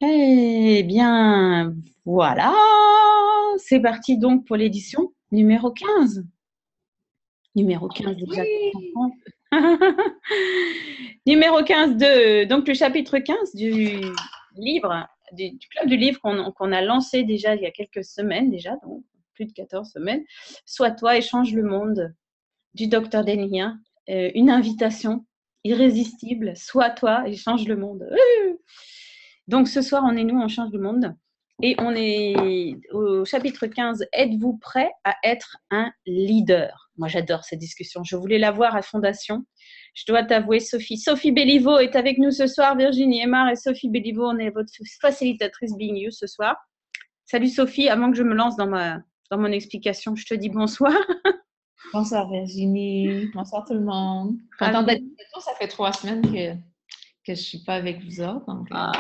Eh bien, voilà, c'est parti donc pour l'édition numéro 15. Numéro 15 déjà. Oui. Numéro 15 donc le chapitre 15 du livre, du club du livre qu'on a lancé déjà il y a quelques semaines déjà, donc plus de 14 semaines. Sois toi et change le monde du docteur Denien. Une invitation irrésistible, sois toi et change le monde. Donc ce soir, on est nous, on change le monde. Et on est au chapitre 15. Êtes-vous prêt à être un leader? Moi, j'adore cette discussion. Je voulais la voir à Fondation. Je dois t'avouer, Sophie. Sophie Belliveau est avec nous ce soir. Virginie Aymar et Sophie Belliveau, on est votre facilitatrice Being You ce soir. Salut Sophie, avant que je me lance dans mon explication, je te dis bonsoir. Bonsoir Virginie, bonsoir tout le monde. Contente d'être avec vous. Ça fait 3 semaines que je ne suis pas avec vous autres. Donc, Ah.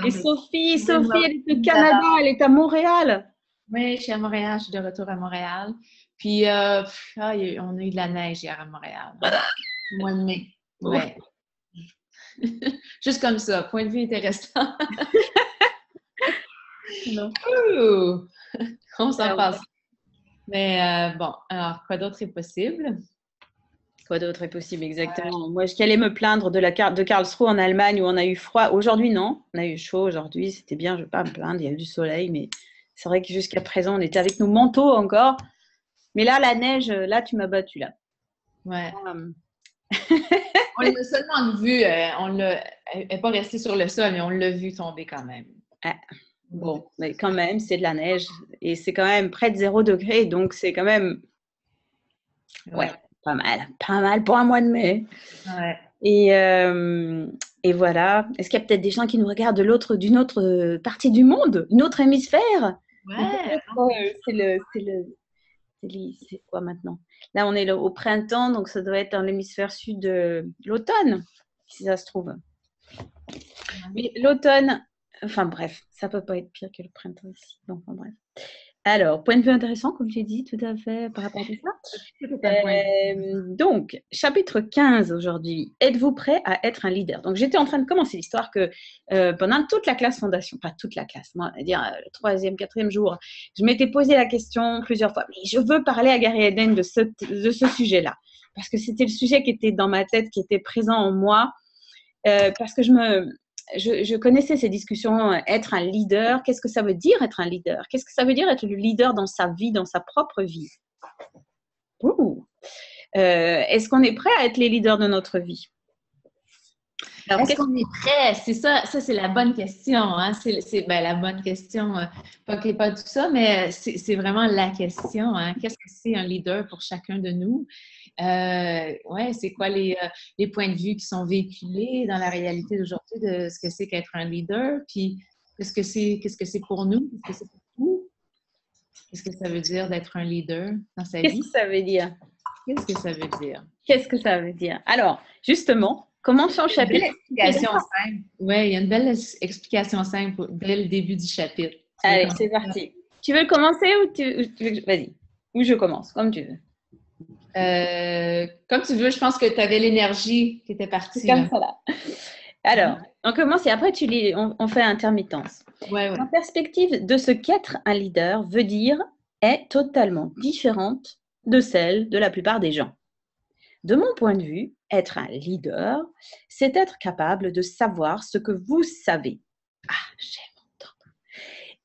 Et contente d'être- Sophie, elle est au Canada, elle est à Montréal. Oui, je suis à Montréal, je suis de retour à Montréal. Puis, on a eu de la neige hier à Montréal. Au mois de mai. Ouais. Juste comme ça, point de vue intéressant. Non. Ouh! On s'en Alors, passe. Mais bon, alors, quoi d'autre est possible? quoi d'autre est possible, exactement. Moi, je allais me plaindre de Karlsruhe en Allemagne où on a eu froid. Aujourd'hui, non. On a eu chaud aujourd'hui. C'était bien, je ne vais pas me plaindre. Il y a eu du soleil, mais c'est vrai que jusqu'à présent, on était avec nos manteaux encore. Mais là, la neige, là, tu m'as battu, là. Ouais. Hum. On l'a seulement vu, elle n'est pas restée sur le sol, mais on l'a vu tomber quand même. Ah, bon, mais quand même, c'est de la neige. Et c'est quand même près de 0 degré. Donc, c'est quand même, ouais, pas mal. Pas mal pour un mois de mai. Ouais. Et voilà. Est-ce qu'il y a peut-être des gens qui nous regardent d'une autre partie du monde, une autre hémisphère? Ou Ouais. peut-être c'est quoi maintenant? Là, on est au printemps, donc ça doit être dans l'hémisphère sud de l'automne, si ça se trouve. Mais l'automne, enfin bref, ça peut pas être pire que le printemps ici. Donc, enfin, bref. Alors, point de vue intéressant, comme j'ai dit, tout à fait par rapport à tout ça. Donc, chapitre 15 aujourd'hui. Êtes-vous prêt à être un leader? Donc, j'étais en train de commencer l'histoire que pendant toute la classe fondation, pas toute la classe, moi, dire le troisième, quatrième jour, je m'étais posé la question plusieurs fois. Mais je veux parler à Gary Eden de ce sujet-là. Parce que c'était le sujet qui était dans ma tête, qui était présent en moi. Parce que je connaissais ces discussions, être un leader. Qu'est-ce que ça veut dire être un leader? Qu'est-ce que ça veut dire être le leader dans sa vie, dans sa propre vie? Ouh. Est-ce qu'on est prêt à être les leaders de notre vie? Alors, Est-ce qu'on est prêt? C'est ça, c'est la bonne question. Hein? Ben, la bonne question, pas tout ça, mais c'est vraiment la question. Hein? Qu'est-ce que c'est un leader pour chacun de nous? Ouais, c'est quoi les points de vue qui sont véhiculés dans la réalité d'aujourd'hui de ce que c'est qu'être un leader? Puis, qu'est-ce que c'est pour nous? Qu'est-ce que c'est pour vous? Qu'est-ce que ça veut dire d'être un leader dans sa qu'est-ce vie? que ça veut dire? Qu'est-ce que ça veut dire? Qu'est-ce que ça veut dire? Alors, justement, commençons le Une belle chapitre. explication simple. Oui, il y a une belle explication simple dès le début du chapitre. Tu veux Allez, commencer? c'est parti. Tu veux commencer ou tu veux vas-y. Ou je commence, comme tu veux. Comme tu veux, je pense que tu avais l'énergie qui était C'est partie. comme Là. ça là. Alors, on commence et après tu lis, on fait intermittence. Ouais, ouais. La perspective de ce qu'être un leader veut dire est totalement différente de celle de la plupart des gens. De mon point de vue, être un leader, c'est être capable de savoir ce que vous savez. Ah, j'aime entendre.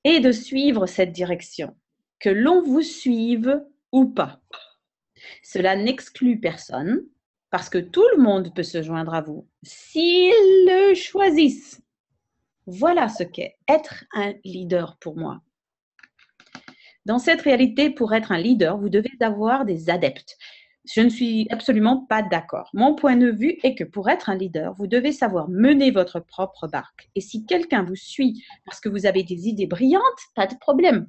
Et de suivre cette direction, que l'on vous suive ou pas. Cela n'exclut personne, parce que tout le monde peut se joindre à vous, s'ils le choisissent. Voilà ce qu'est être un leader pour moi. Dans cette réalité, pour être un leader, vous devez avoir des adeptes. Je ne suis absolument pas d'accord. Mon point de vue est que pour être un leader, vous devez savoir mener votre propre barque. Et si quelqu'un vous suit parce que vous avez des idées brillantes, pas de problème.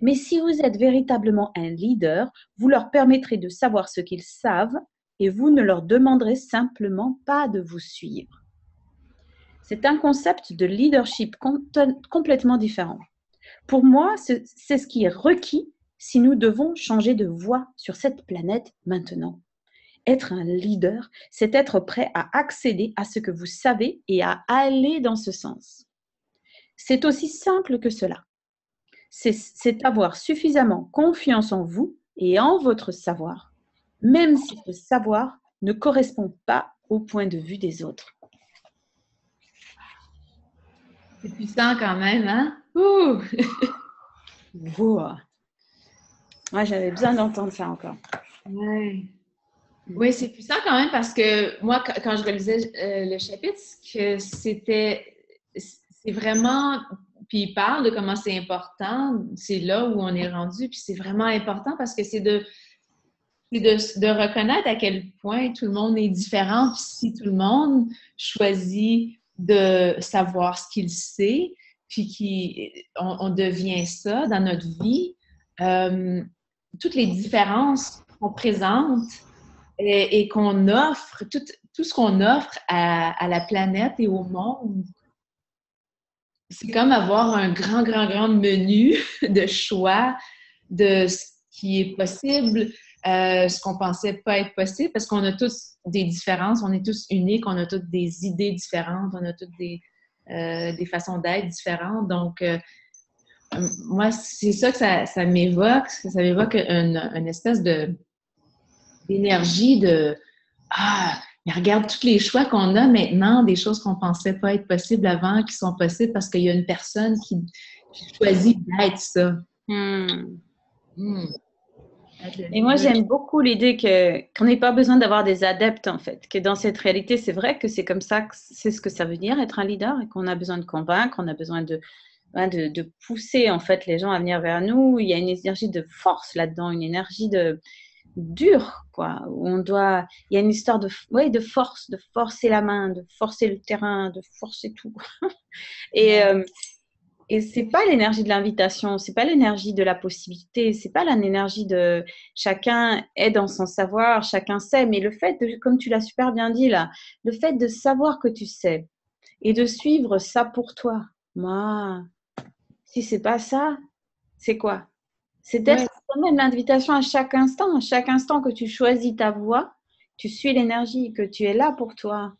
Mais si vous êtes véritablement un leader, vous leur permettrez de savoir ce qu'ils savent et vous ne leur demanderez simplement pas de vous suivre. C'est un concept de leadership complètement différent. Pour moi, c'est ce qui est requis si nous devons changer de voie sur cette planète maintenant. Être un leader, c'est être prêt à accéder à ce que vous savez et à aller dans ce sens. C'est aussi simple que cela. C'est avoir suffisamment confiance en vous et en votre savoir, même si ce savoir ne correspond pas au point de vue des autres. C'est puissant quand même, hein? Ouh! Wow. Moi, j'avais besoin d'entendre ça encore. Ouais. Oui, c'est puissant quand même parce que moi, quand je réalisais le chapitre, que c'est vraiment, puis il parle de comment c'est important, c'est là où on est rendu, puis c'est vraiment important parce que c'est de reconnaître à quel point tout le monde est différent, puis si tout le monde choisit de savoir ce qu'il sait, puis on devient ça dans notre vie, toutes les différences qu'on présente et qu'on offre, tout ce qu'on offre à la planète et au monde, c'est comme avoir un grand menu de choix de ce qui est possible, ce qu'on pensait pas être possible, parce qu'on a tous des différences, on est tous uniques, on a toutes des idées différentes, on a toutes des façons d'être différentes. Donc, moi, c'est ça que ça m'évoque. Ça m'évoque une espèce d'énergie de « Ah, mais regarde tous les choix qu'on a maintenant, des choses qu'on pensait pas être possibles avant, qui sont possibles parce qu'il y a une personne qui choisit d'être ça. » Et moi, j'aime beaucoup l'idée qu'on n'ait pas besoin d'avoir des adeptes, en fait. Que dans cette réalité, c'est vrai que c'est comme ça, que c'est ce que ça veut dire, être un leader, et qu'on a besoin de convaincre, on a besoin de pousser, en fait, les gens à venir vers nous. Il y a une énergie de force là-dedans, une énergie dure, quoi. Où il y a une histoire de forcer la main, de forcer le terrain, de forcer tout. Et c'est pas l'énergie de l'invitation, c'est pas l'énergie de la possibilité, c'est pas l'énergie de chacun est dans son savoir, chacun sait, mais le fait de, comme tu l'as super bien dit là, le fait de savoir que tu sais et de suivre ça pour toi. Moi, si c'est pas ça, c'est quoi? C'est d'être quand même l'invitation à chaque instant que tu choisis ta voie, tu suis l'énergie, que tu es là pour toi.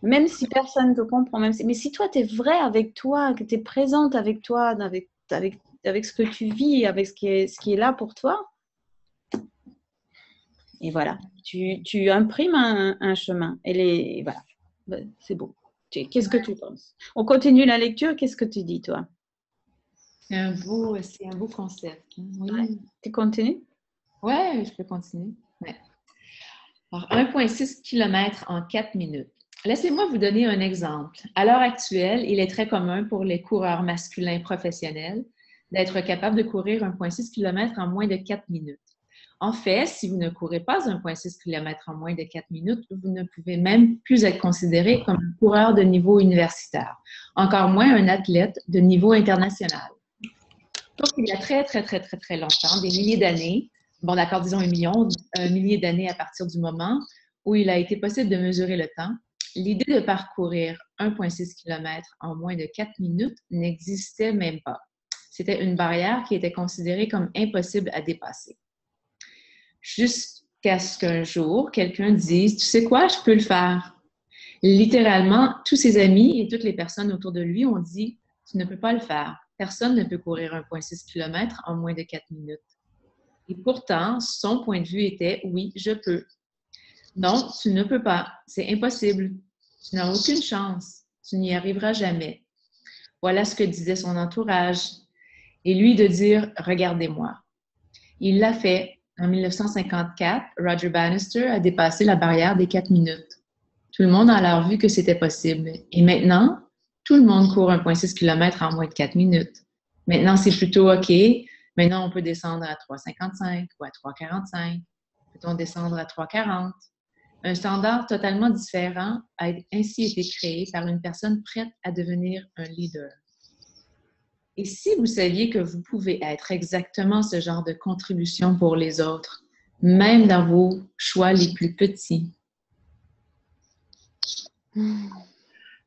Même si personne ne te comprend, mais si toi, tu es vrai avec toi, que tu es présente avec toi, avec ce que tu vis, avec ce qui est là pour toi, et voilà, tu imprimes un chemin. Et voilà, c'est beau. Qu'est-ce que tu penses? On continue la lecture, qu'est-ce que tu dis, toi? C'est un beau concept. Oui. Ouais. Tu continues? Oui, je peux continuer. Ouais. Alors, 1,6 km en 4 minutes. Laissez-moi vous donner un exemple. À l'heure actuelle, il est très commun pour les coureurs masculins professionnels d'être capables de courir 1,6 km en moins de 4 minutes. En fait, si vous ne courez pas 1,6 km en moins de 4 minutes, vous ne pouvez même plus être considéré comme un coureur de niveau universitaire, encore moins un athlète de niveau international. Donc, il y a très longtemps, des milliers d'années, bon d'accord, disons un millier d'années à partir du moment où il a été possible de mesurer le temps, l'idée de parcourir 1,6 km en moins de 4 minutes n'existait même pas. C'était une barrière qui était considérée comme impossible à dépasser. Jusqu'à ce qu'un jour, quelqu'un dise « Tu sais quoi, je peux le faire. » Littéralement, tous ses amis et toutes les personnes autour de lui ont dit « Tu ne peux pas le faire. Personne ne peut courir 1,6 km en moins de 4 minutes. » Et pourtant, son point de vue était « Oui, je peux. » Non, tu ne peux pas. C'est impossible. Tu n'as aucune chance. Tu n'y arriveras jamais. Voilà ce que disait son entourage. Et lui de dire « Regardez-moi. » Il l'a fait. En 1954, Roger Bannister a dépassé la barrière des 4 minutes. Tout le monde a alors vu que c'était possible. Et maintenant, tout le monde court 1,6 km en moins de 4 minutes. Maintenant, c'est plutôt OK. Maintenant, on peut descendre à 3,55 ou à 3,45. Peut-on descendre à 3,40? Un standard totalement différent a ainsi été créé par une personne prête à devenir un leader. Et si vous saviez que vous pouvez être exactement ce genre de contribution pour les autres, même dans vos choix les plus petits?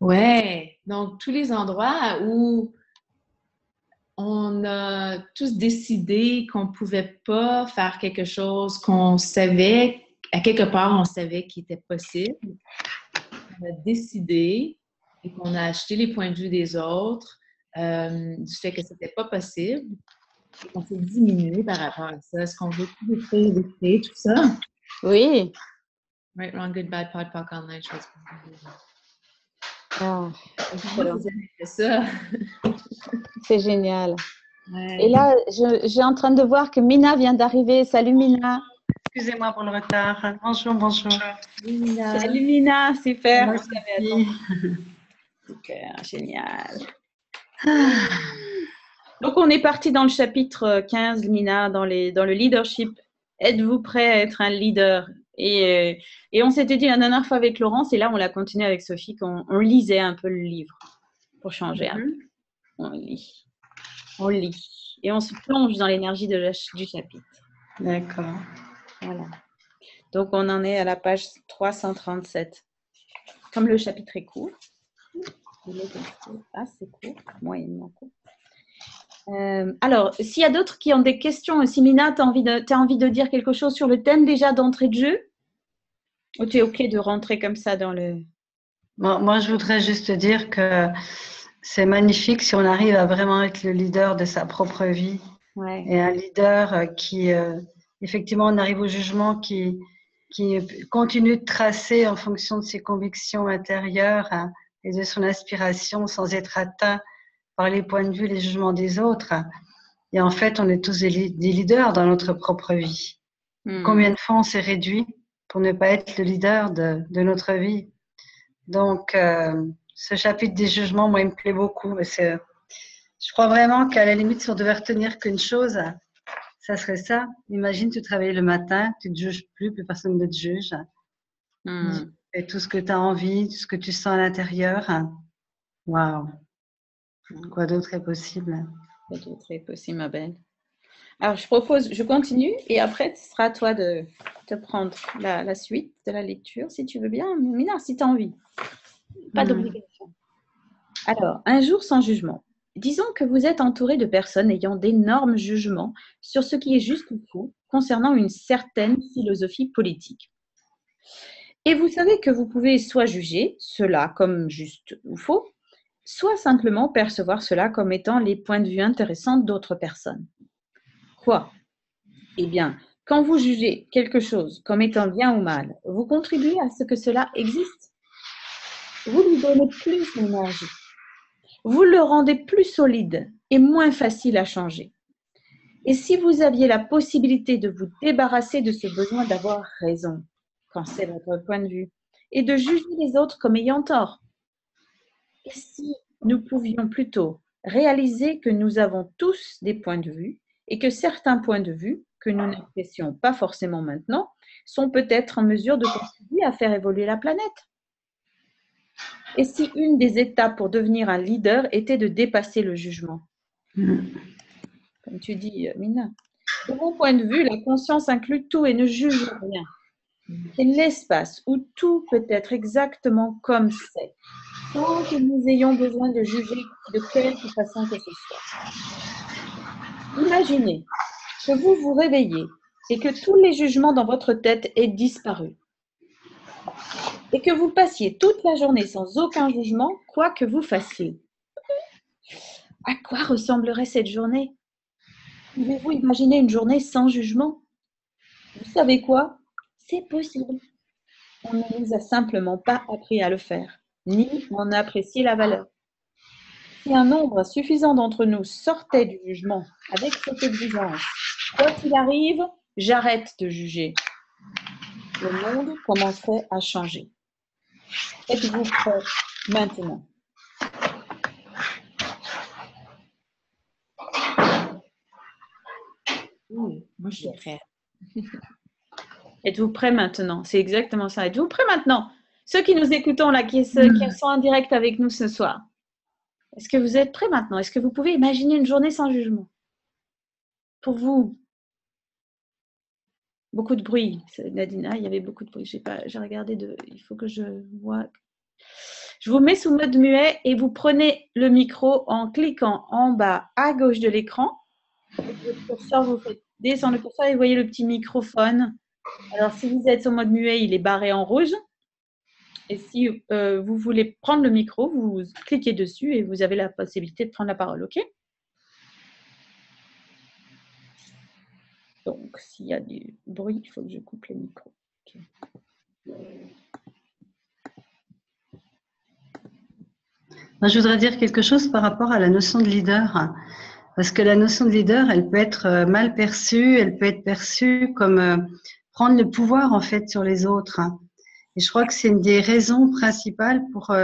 Ouais, donc tous les endroits où on a tous décidé qu'on ne pouvait pas faire quelque chose qu'on savait, à quelque part on savait qu'il était possible. On a décidé et qu'on a acheté les points de vue des autres du fait que c'était pas possible. Et on s'est diminué par rapport à ça. Est-ce qu'on veut tout détruire, tout ça? Oui. Right, wrong, good, bad, pod, poc, online, chose. Ah, Moi, c'est ça. c'est génial. Ouais. Et là, j'ai en train de voir que Mina vient d'arriver. Salut Mina. Excusez-moi pour le retard. Bonjour, bonjour. Salut Mina. Salut Mina, super. Bonjour, Sophie. Super, génial. Donc, on est parti dans le chapitre 15, Mina, dans le leadership. Êtes-vous prêt à être un leader? Et on s'était dit la dernière fois avec Laurence, et là, on l'a continué avec Sophie, qu'on lisait un peu le livre pour changer un peu. On lit. Et on se plonge dans l'énergie du chapitre. D'accord. Voilà. Donc, on en est à la page 337. Comme le chapitre est court, il est assez court, moyennement court. Alors, s'il y a d'autres qui ont des questions, Simina, tu as envie de dire quelque chose sur le thème déjà d'entrée de jeu? Ou tu es OK de rentrer comme ça dans le… Bon, moi, je voudrais juste dire que c'est magnifique si on arrive à vraiment être le leader de sa propre vie. Ouais. Et un leader qui, effectivement, on arrive au jugement qui continue de tracer en fonction de ses convictions intérieures et de son aspiration sans être atteint par les points de vue, les jugements des autres. Et en fait, on est tous des leaders dans notre propre vie. Combien de fois on s'est réduit pour ne pas être le leader de notre vie? Donc, ce chapitre des jugements, moi, il me plaît beaucoup. Je crois vraiment qu'à la limite, si on devait retenir qu'une chose, ça serait ça. Imagine, tu travailles le matin, tu ne te juges plus personne ne te juge. Tu fais tout ce que tu as envie, tout ce que tu sens à l'intérieur. Waouh! Quoi d'autre est possible? Quoi d'autre est possible, ma belle? Alors, je continue et après, ce sera à toi de te prendre la suite de la lecture, si tu veux bien. Mina, si tu as envie. Pas d'obligation. Alors, un jour sans jugement. Disons que vous êtes entouré de personnes ayant d'énormes jugements sur ce qui est juste ou faux concernant une certaine philosophie politique. Et vous savez que vous pouvez soit juger cela comme juste ou faux, soit simplement percevoir cela comme étant les points de vue intéressants d'autres personnes. Quoi? Eh bien, quand vous jugez quelque chose comme étant bien ou mal, vous contribuez à ce que cela existe. Vous lui donnez plus d'énergie. Vous le rendez plus solide et moins facile à changer. Et si vous aviez la possibilité de vous débarrasser de ce besoin d'avoir raison, quand c'est votre point de vue, et de juger les autres comme ayant tort, et si nous pouvions plutôt réaliser que nous avons tous des points de vue et que certains points de vue que nous n'apprécions pas forcément maintenant sont peut-être en mesure de contribuer à faire évoluer la planète? Et si une des étapes pour devenir un leader était de dépasser le jugement? Comme tu dis, Mina. De mon point de vue, la conscience inclut tout et ne juge rien. C'est l'espace où tout peut être exactement comme c'est, sans que nous ayons besoin de juger de quelque façon que ce soit. Imaginez que vous vous réveillez et que tous les jugements dans votre tête aient disparu. Et que vous passiez toute la journée sans aucun jugement, quoi que vous fassiez. À quoi ressemblerait cette journée? Pouvez-vous imaginer une journée sans jugement? Vous savez quoi? C'est possible. On ne nous a simplement pas appris à le faire, ni en apprécier la valeur. Si un nombre suffisant d'entre nous sortait du jugement avec cette exigence, quoi qu'il arrive, j'arrête de juger, le monde commencerait à changer. Êtes-vous prêts maintenant? Moi, je suis prête. Êtes-vous prêts maintenant? C'est exactement ça. Êtes-vous prêts maintenant? Ceux qui nous écoutons là, qui sont en direct avec nous ce soir. Est-ce que vous êtes prêts maintenant? Est-ce que vous pouvez imaginer une journée sans jugement? Pour vous, beaucoup de bruit. Nadina, il y avait beaucoup de bruit. J'ai regardé il faut que je vois. Je vous mets sous mode muet et vous prenez le micro en cliquant en bas à gauche de l'écran. Votre curseur, vous faites descendre le curseur et vous voyez le petit microphone. Alors, si vous êtes sur mode muet, il est barré en rouge. Et si vous voulez prendre le micro, vous cliquez dessus et vous avez la possibilité de prendre la parole, ok? Donc, s'il y a du bruit, il faut que je coupe le micro. Okay. Moi, je voudrais dire quelque chose par rapport à la notion de leader. Parce que la notion de leader, elle peut être mal perçue, elle peut être perçue comme prendre le pouvoir en fait sur les autres. Et je crois que c'est une des raisons principales pour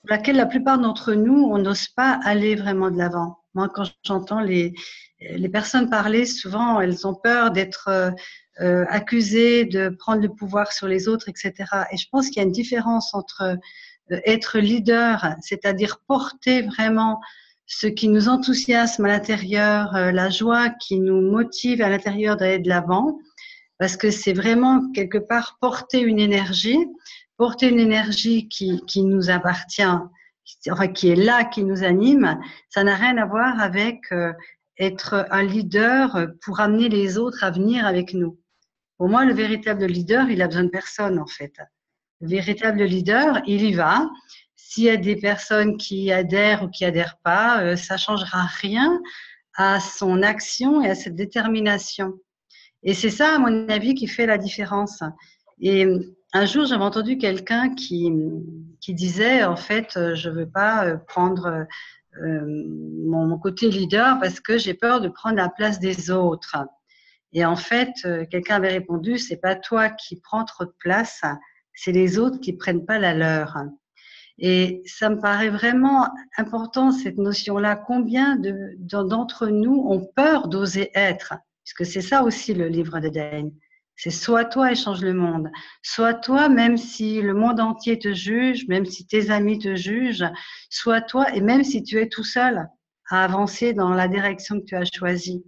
laquelle la plupart d'entre nous, on n'ose pas aller vraiment de l'avant. Moi, quand j'entends les personnes parler, souvent, elles ont peur d'être accusées, de prendre le pouvoir sur les autres, etc. Et je pense qu'il y a une différence entre être leader, c'est-à-dire porter vraiment ce qui nous enthousiasme à l'intérieur, la joie qui nous motive à l'intérieur d'aller de l'avant, parce que c'est vraiment quelque part porter une énergie qui nous appartient, enfin qui est là, qui nous anime. Ça n'a rien à voir avec être un leader pour amener les autres à venir avec nous. Pour moi, le véritable leader, il a besoin de personne en fait. Le véritable leader, il y va. S'il y a des personnes qui adhèrent ou qui adhèrent pas, ça changera rien à son action et à cette détermination. Et c'est ça, à mon avis, qui fait la différence. Et un jour, j'avais entendu quelqu'un qui disait, en fait, je veux pas prendre mon côté leader parce que j'ai peur de prendre la place des autres. Et en fait, quelqu'un avait répondu, c'est pas toi qui prends trop de place, c'est les autres qui prennent pas la leur. Et ça me paraît vraiment important, cette notion-là. Combien d'entre nous ont peur d'oser être? Puisque c'est ça aussi le livre de Dane. C'est sois toi et change le monde. Sois toi, même si le monde entier te juge, même si tes amis te jugent. Sois toi et même si tu es tout seul à avancer dans la direction que tu as choisie.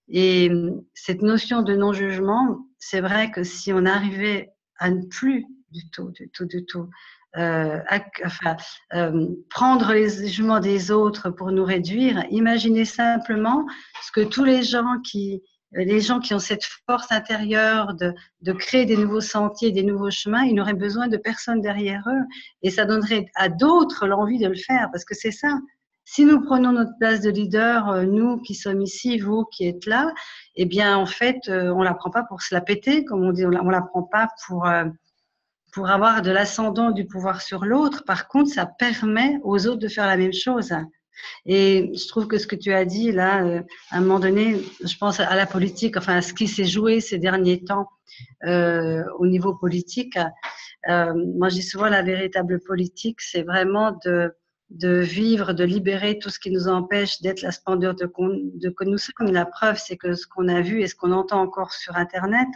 Et cette notion de non-jugement, c'est vrai que si on arrivait à ne plus du tout, prendre les jugements des autres pour nous réduire, imaginez simplement ce que tous les gens qui ont cette force intérieure de créer des nouveaux sentiers, des nouveaux chemins, ils n'auraient besoin de personne derrière eux. Et ça donnerait à d'autres l'envie de le faire, parce que c'est ça. Si nous prenons notre place de leader, nous qui sommes ici, vous qui êtes là, eh bien, en fait, on la prend pas pour se la péter, comme on dit, on la prend pas pour avoir de l'ascendant du pouvoir sur l'autre. Par contre, ça permet aux autres de faire la même chose. Et je trouve que ce que tu as dit là, à un moment donné, je pense à la politique, enfin à ce qui s'est joué ces derniers temps au niveau politique. Moi, je dis souvent la véritable politique, c'est vraiment de vivre, de libérer tout ce qui nous empêche d'être la splendeur de que nous sommes. La preuve, c'est que ce qu'on a vu et ce qu'on entend encore sur Internet,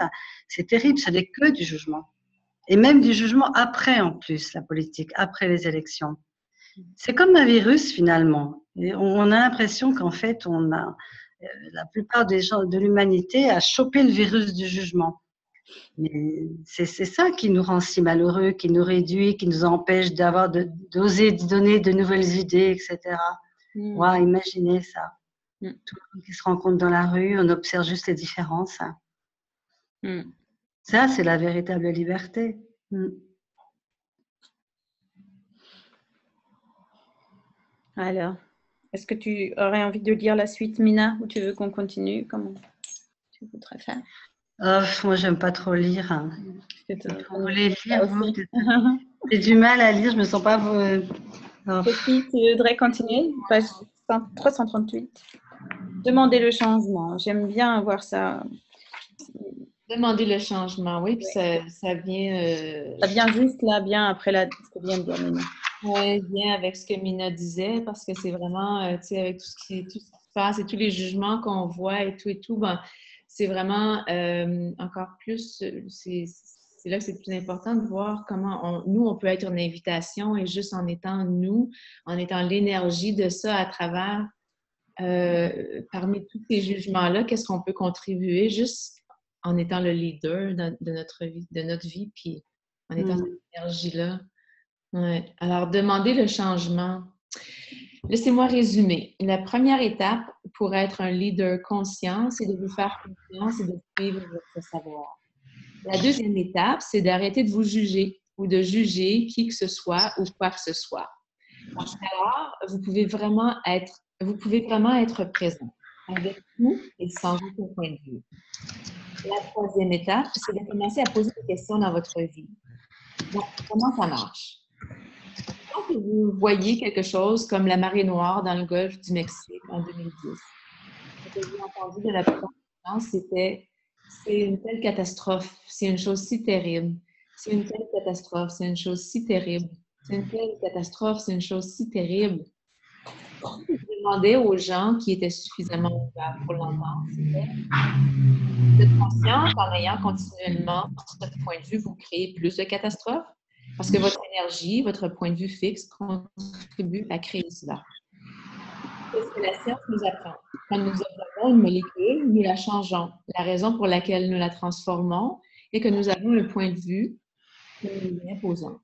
c'est terrible, ce n'est que du jugement. Et même du jugement après, en plus, la politique, après les élections. C'est comme un virus, finalement. Et on a l'impression qu'en fait, la plupart des gens de l'humanité a chopé le virus du jugement. Mais c'est ça qui nous rend si malheureux, qui nous réduit, qui nous empêche d'oser donner de nouvelles idées, etc. Wow, imaginez ça. Tout le monde qui se rencontre dans la rue, on observe juste les différences. Ça, c'est la véritable liberté. Alors, est-ce que tu aurais envie de lire la suite, Mina, ou tu veux qu'on continue? Comment tu voudrais faire? Moi, j'aime pas trop lire. Vous voulez lire, vous? J'ai du mal à lire, je me sens pas... Sophie, tu voudrais continuer? Page 338. Demander le changement. J'aime bien voir ça. Demander le changement, oui, puis ça vient... Ça vient juste là, bien après ce que vient de dire Mina. Oui, bien avec ce que Mina disait, parce que c'est vraiment, tu sais, avec tout ce qui se passe et tous les jugements qu'on voit et tout, ben, c'est vraiment encore plus, c'est là que c'est le plus important de voir comment nous, on peut être une invitation et juste en étant nous, en étant l'énergie de ça à travers, parmi tous ces jugements-là, qu'est-ce qu'on peut contribuer juste en étant le leader de notre vie, puis en étant cette énergie-là. Ouais. Alors, demander le changement. Laissez-moi résumer. La première étape pour être un leader conscient, c'est de vous faire confiance et de suivre votre savoir. La deuxième étape, c'est d'arrêter de vous juger ou de juger qui que ce soit ou quoi que ce soit. Parce qu'alors, vous pouvez vraiment être présent avec tout et sans aucun point de vue. La troisième étape, c'est de commencer à poser des questions dans votre vie. Donc, comment ça marche? Quand vous voyez quelque chose comme la marée noire dans le golfe du Mexique en 2010, ce que j'ai entendu de la plupart des gens, c'était c'est une telle catastrophe, c'est une chose si terrible, c'est une telle catastrophe, c'est une chose si terrible, c'est une telle catastrophe, c'est une chose si terrible. Je demandais aux gens qui étaient suffisamment ouverts pour l'entendre, c'était vous êtes conscient qu'en ayant continuellement ce point de vue, vous créez plus de catastrophes? Parce que votre énergie, votre point de vue fixe contribue à créer cela. C'est ce que la science nous apprend. Quand nous observons une molécule, nous la changeons. La raison pour laquelle nous la transformons est que nous avons le point de vue que nous lui imposons.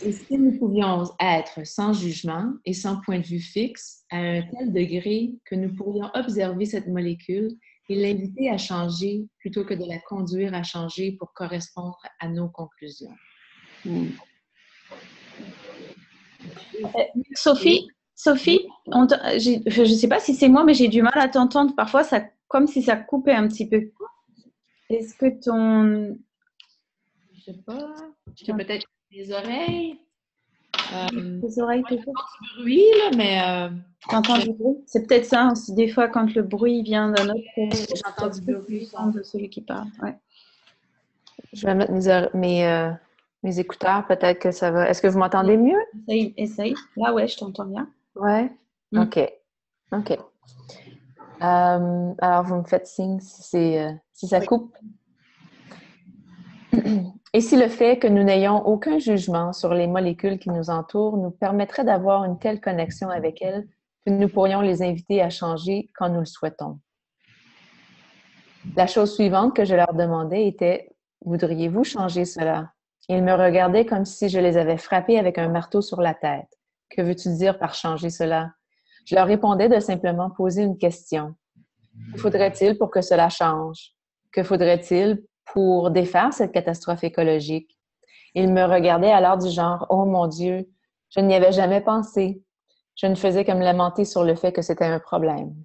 Et si nous pouvions être sans jugement et sans point de vue fixe, à un tel degré que nous pourrions observer cette molécule et l'inviter à changer plutôt que de la conduire à changer pour correspondre à nos conclusions. Sophie, je ne sais pas si c'est moi, mais j'ai du mal à t'entendre. Parfois, comme si ça coupait un petit peu. Est-ce que ton... Je sais pas. J'ai peut-être les oreilles. Les oreilles peut-être. Du bruit, là, mais... T'entends du bruit? C'est peut-être ça aussi. Des fois, quand le bruit vient d'un autre... J'entends du bruit. De celui qui parle. Ouais. Je vais mettre mes écouteurs. Peut-être que ça va... Est-ce que vous m'entendez mieux? Essaye. Là, ouais, je t'entends bien. Ouais? OK. Alors, vous me faites signe si ça coupe. Et si le fait que nous n'ayons aucun jugement sur les molécules qui nous entourent nous permettrait d'avoir une telle connexion avec elles que nous pourrions les inviter à changer quand nous le souhaitons? La chose suivante que je leur demandais était « Voudriez-vous changer cela? » Ils me regardaient comme si je les avais frappés avec un marteau sur la tête. « Que veux-tu dire par changer cela? » Je leur répondais de simplement poser une question. Que faudrait-il pour que cela change? Que faudrait-il pour défaire cette catastrophe écologique? Ils me regardaient alors du genre « Oh mon Dieu, je n'y avais jamais pensé. » Je ne faisais que me lamenter sur le fait que c'était un problème.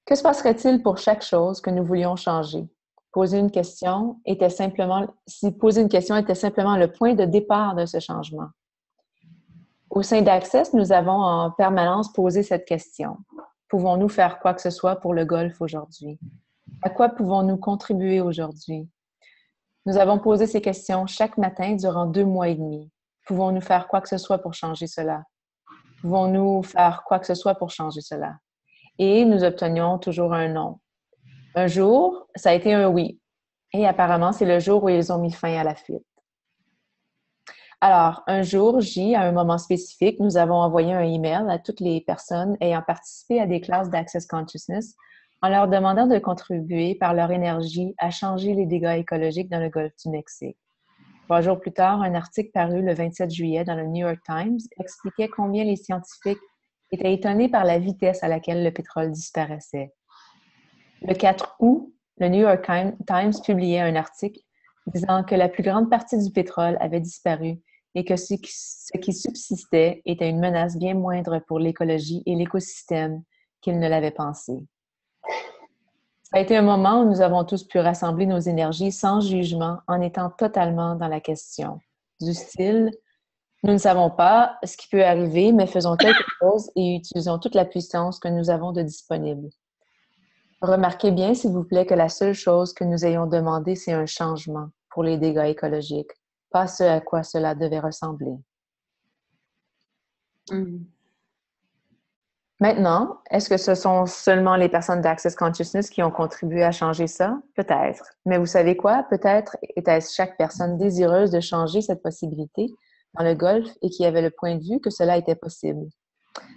Que se passerait-il pour chaque chose que nous voulions changer? Poser une question était simplement le point de départ de ce changement. Au sein d'Access, nous avons en permanence posé cette question. Pouvons-nous faire quoi que ce soit pour le golf aujourd'hui? À quoi pouvons-nous contribuer aujourd'hui? Nous avons posé ces questions chaque matin durant 2 mois et demi. Pouvons-nous faire quoi que ce soit pour changer cela? Pouvons-nous faire quoi que ce soit pour changer cela? Et nous obtenions toujours un non. Un jour, ça a été un oui. Et apparemment, c'est le jour où ils ont mis fin à la fuite. Alors, un jour, à un moment spécifique, nous avons envoyé un email à toutes les personnes ayant participé à des classes d'Access Consciousness en leur demandant de contribuer par leur énergie à changer les dégâts écologiques dans le golfe du Mexique. 3 jours plus tard, un article paru le 27 juillet dans le New York Times expliquait combien les scientifiques étaient étonnés par la vitesse à laquelle le pétrole disparaissait. Le 4 août, le New York Times publiait un article disant que la plus grande partie du pétrole avait disparu et que ce qui subsistait était une menace bien moindre pour l'écologie et l'écosystème qu'il ne l'avait pensé. Ça a été un moment où nous avons tous pu rassembler nos énergies sans jugement en étant totalement dans la question. Du style, nous ne savons pas ce qui peut arriver, mais faisons quelque chose et utilisons toute la puissance que nous avons de disponible. Remarquez bien, s'il vous plaît, que la seule chose que nous ayons demandé, c'est un changement pour les dégâts écologiques, pas ce à quoi cela devait ressembler. Maintenant, est-ce que ce sont seulement les personnes d'Access Consciousness qui ont contribué à changer ça? Peut-être. Mais vous savez quoi? Peut-être était-ce chaque personne désireuse de changer cette possibilité dans le golfe et qui avait le point de vue que cela était possible.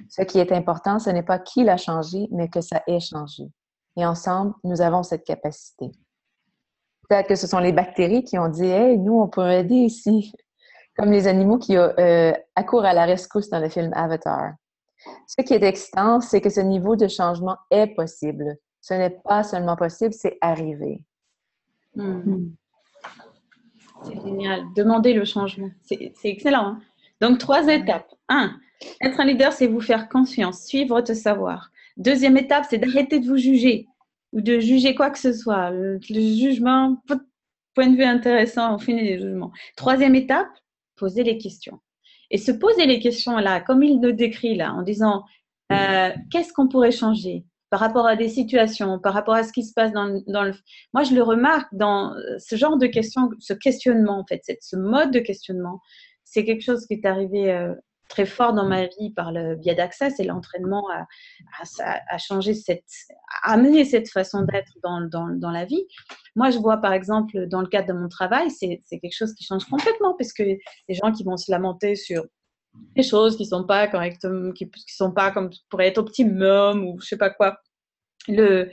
Ce qui est important, ce n'est pas qui l'a changé, mais que ça ait changé. Et ensemble, nous avons cette capacité. Peut-être que ce sont les bactéries qui ont dit « Hey, nous, on peut aider ici », comme les animaux qui accourent à la rescousse dans le film Avatar. Ce qui est excitant, c'est que ce niveau de changement est possible. Ce n'est pas seulement possible, c'est arrivé. C'est génial. Demander le changement. C'est excellent. Hein. Donc, 3 étapes. 1. Être un leader, c'est vous faire confiance, suivre votre savoir. 2e étape, c'est d'arrêter de vous juger ou de juger quoi que ce soit. Le jugement, point de vue intéressant, on finit les jugements. 3e étape, poser les questions. Et se poser les questions là, comme il le décrit là, en disant qu'est-ce qu'on pourrait changer par rapport à des situations, par rapport à ce qui se passe dans le… Moi, je le remarque dans ce genre de questions, ce questionnement en fait, ce mode de questionnement, c'est quelque chose qui est arrivé très fort dans ma vie par le biais d'Access et l'entraînement à changer à amener cette façon d'être dans la vie. Moi, je vois par exemple dans le cadre de mon travail, c'est quelque chose qui change complètement parce que les gens qui vont se lamenter sur des choses qui sont pas correctement, qui sont pas comme pourraient être optimum ou je sais pas quoi. Le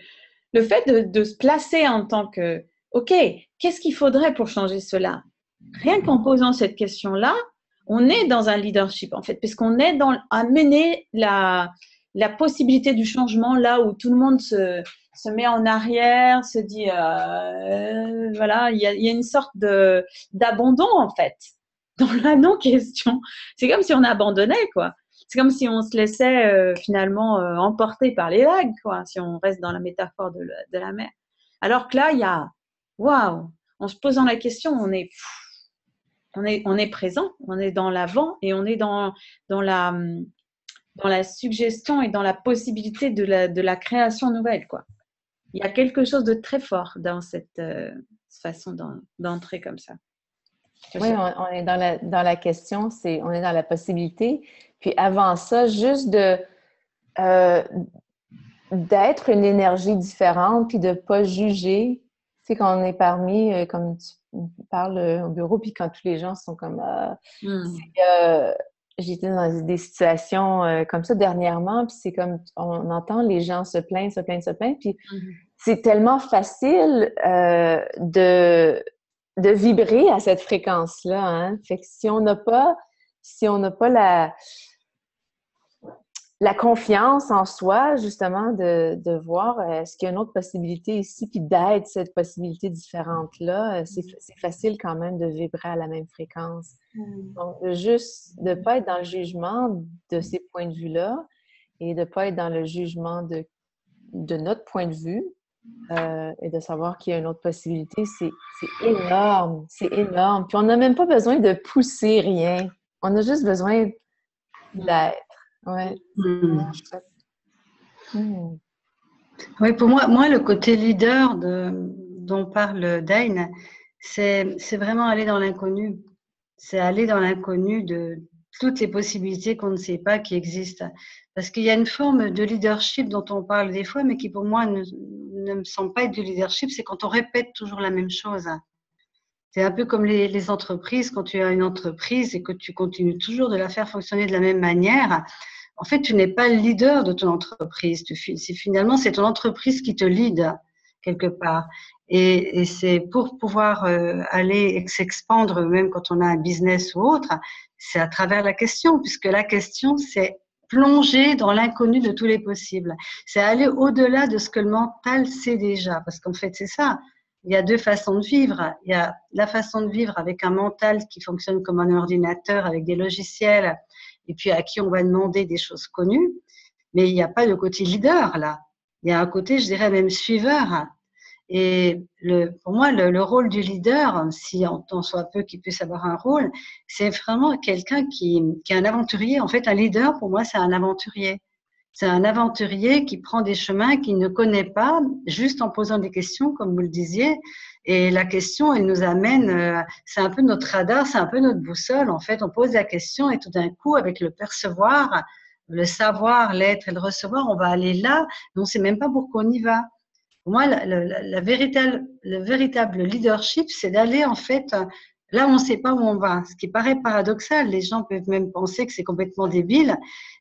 fait de se placer en tant que ok, qu'est-ce qu'il faudrait pour changer cela? Rien qu'en posant cette question-là, on est dans un leadership en fait, puisqu'on est dans amener la possibilité du changement là où tout le monde se met en arrière, se dit voilà, il y a une sorte d'abandon en fait dans la non-question. C'est comme si on abandonnait quoi. C'est comme si on se laissait finalement emporter par les vagues quoi, si on reste dans la métaphore de la mer. Alors que là, il y a waouh, en se posant la question, on est présent, on est dans l'avant et on est dans la suggestion et dans la possibilité de la création nouvelle, quoi. Il y a quelque chose de très fort dans cette façon d'entrer comme ça. Oui, on est dans la question, on est dans la possibilité. Puis avant ça, juste d'être une énergie différente puis de ne pas juger. Tu sais, quand on est parmi, comme tu parles au bureau, puis quand tous les gens sont comme… j'étais dans des situations comme ça dernièrement, puis c'est comme, on entend les gens se plaindre, puis c'est tellement facile de vibrer à cette fréquence-là, hein? Fait que si on n'a pas la confiance en soi, justement, de voir est-ce qu'il y a une autre possibilité ici, puis d'être cette possibilité différente-là, c'est facile quand même de vibrer à la même fréquence. Donc, de ne pas être dans le jugement de ces points de vue-là et de ne pas être dans le jugement de notre point de vue et de savoir qu'il y a une autre possibilité, c'est énorme, c'est énorme. Puis on n'a même pas besoin de pousser rien. On a juste besoin d'être. Ouais. Oui, pour moi, le côté leader dont parle Dane, c'est vraiment aller dans l'inconnu. C'est aller dans l'inconnu de toutes les possibilités qu'on ne sait pas qui existent. Parce qu'il y a une forme de leadership dont on parle des fois, mais qui pour moi ne me semble pas être du leadership, c'est quand on répète toujours la même chose. C'est un peu comme les entreprises, quand tu as une entreprise et que tu continues toujours de la faire fonctionner de la même manière, en fait, tu n'es pas le leader de ton entreprise. Finalement, c'est ton entreprise qui te lead quelque part. Et c'est pour pouvoir aller s'expandre, même quand on a un business ou autre, c'est à travers la question, puisque la question, c'est plonger dans l'inconnu de tous les possibles. C'est aller au-delà de ce que le mental sait déjà, parce qu'en fait, c'est ça. Il y a 2 façons de vivre. Il y a la façon de vivre avec un mental qui fonctionne comme un ordinateur, avec des logiciels, et puis à qui on va demander des choses connues. Mais il n'y a pas de côté leader, là. Il y a un côté, je dirais, même suiveur. Et pour moi, le rôle du leader, si on soit peu qu'il puisse avoir un rôle, c'est vraiment quelqu'un qui est un aventurier. En fait, un leader, pour moi, c'est un aventurier. C'est un aventurier qui prend des chemins qu'il ne connaît pas, juste en posant des questions, comme vous le disiez. Et la question, elle nous amène, c'est un peu notre radar, c'est un peu notre boussole. En fait, on pose la question et tout d'un coup, avec le percevoir, le savoir, l'être et le recevoir, on va aller là, mais on ne sait même pas pourquoi on y va. Pour moi, le véritable leadership, c'est d'aller en fait là où on ne sait pas où on va. Ce qui paraît paradoxal, les gens peuvent même penser que c'est complètement débile,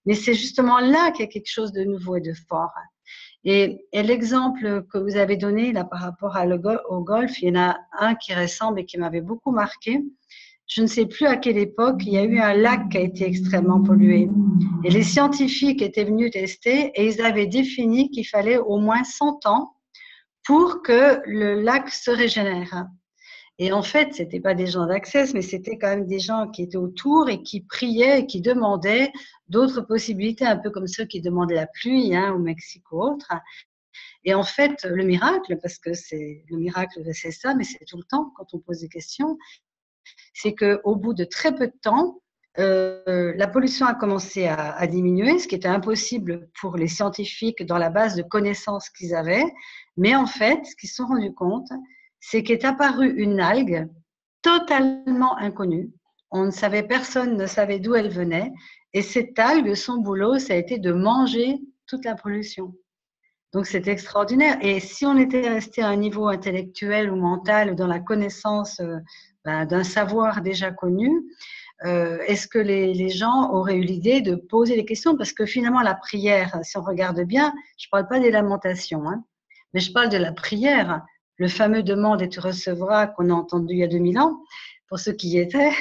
mais c'est justement là qu'il y a quelque chose de nouveau et de fort. Et l'exemple que vous avez donné là par rapport au golf, il y en a un qui est récent mais qui m'avait beaucoup marqué. Je ne sais plus à quelle époque, il y a eu un lac qui a été extrêmement pollué. Et les scientifiques étaient venus tester et ils avaient défini qu'il fallait au moins 100 ans pour que le lac se régénère. Et en fait, c'était pas des gens d'Access, mais c'était quand même des gens qui étaient autour et qui priaient et qui demandaient d'autres possibilités, un peu comme ceux qui demandaient la pluie, au Mexique ou autre. Et en fait, le miracle, parce que le miracle, c'est ça, mais c'est tout le temps quand on pose des questions, c'est qu'au bout de très peu de temps, la pollution a commencé à diminuer, ce qui était impossible pour les scientifiques dans la base de connaissances qu'ils avaient. Mais en fait, ce qu'ils se sont rendus compte, c'est qu'est apparue une algue totalement inconnue. Personne ne savait d'où elle venait. Et cette algue, son boulot, ça a été de manger toute la pollution. Donc, c'est extraordinaire. Et si on était resté à un niveau intellectuel ou mental dans la connaissance d'un savoir déjà connu, est-ce que les gens auraient eu l'idée de poser les questions? Parce que finalement, la prière, si on regarde bien, je ne parle pas des lamentations, mais je parle de la prière, le fameux demande et tu recevras qu'on a entendu il y a 2000 ans, pour ceux qui y étaient.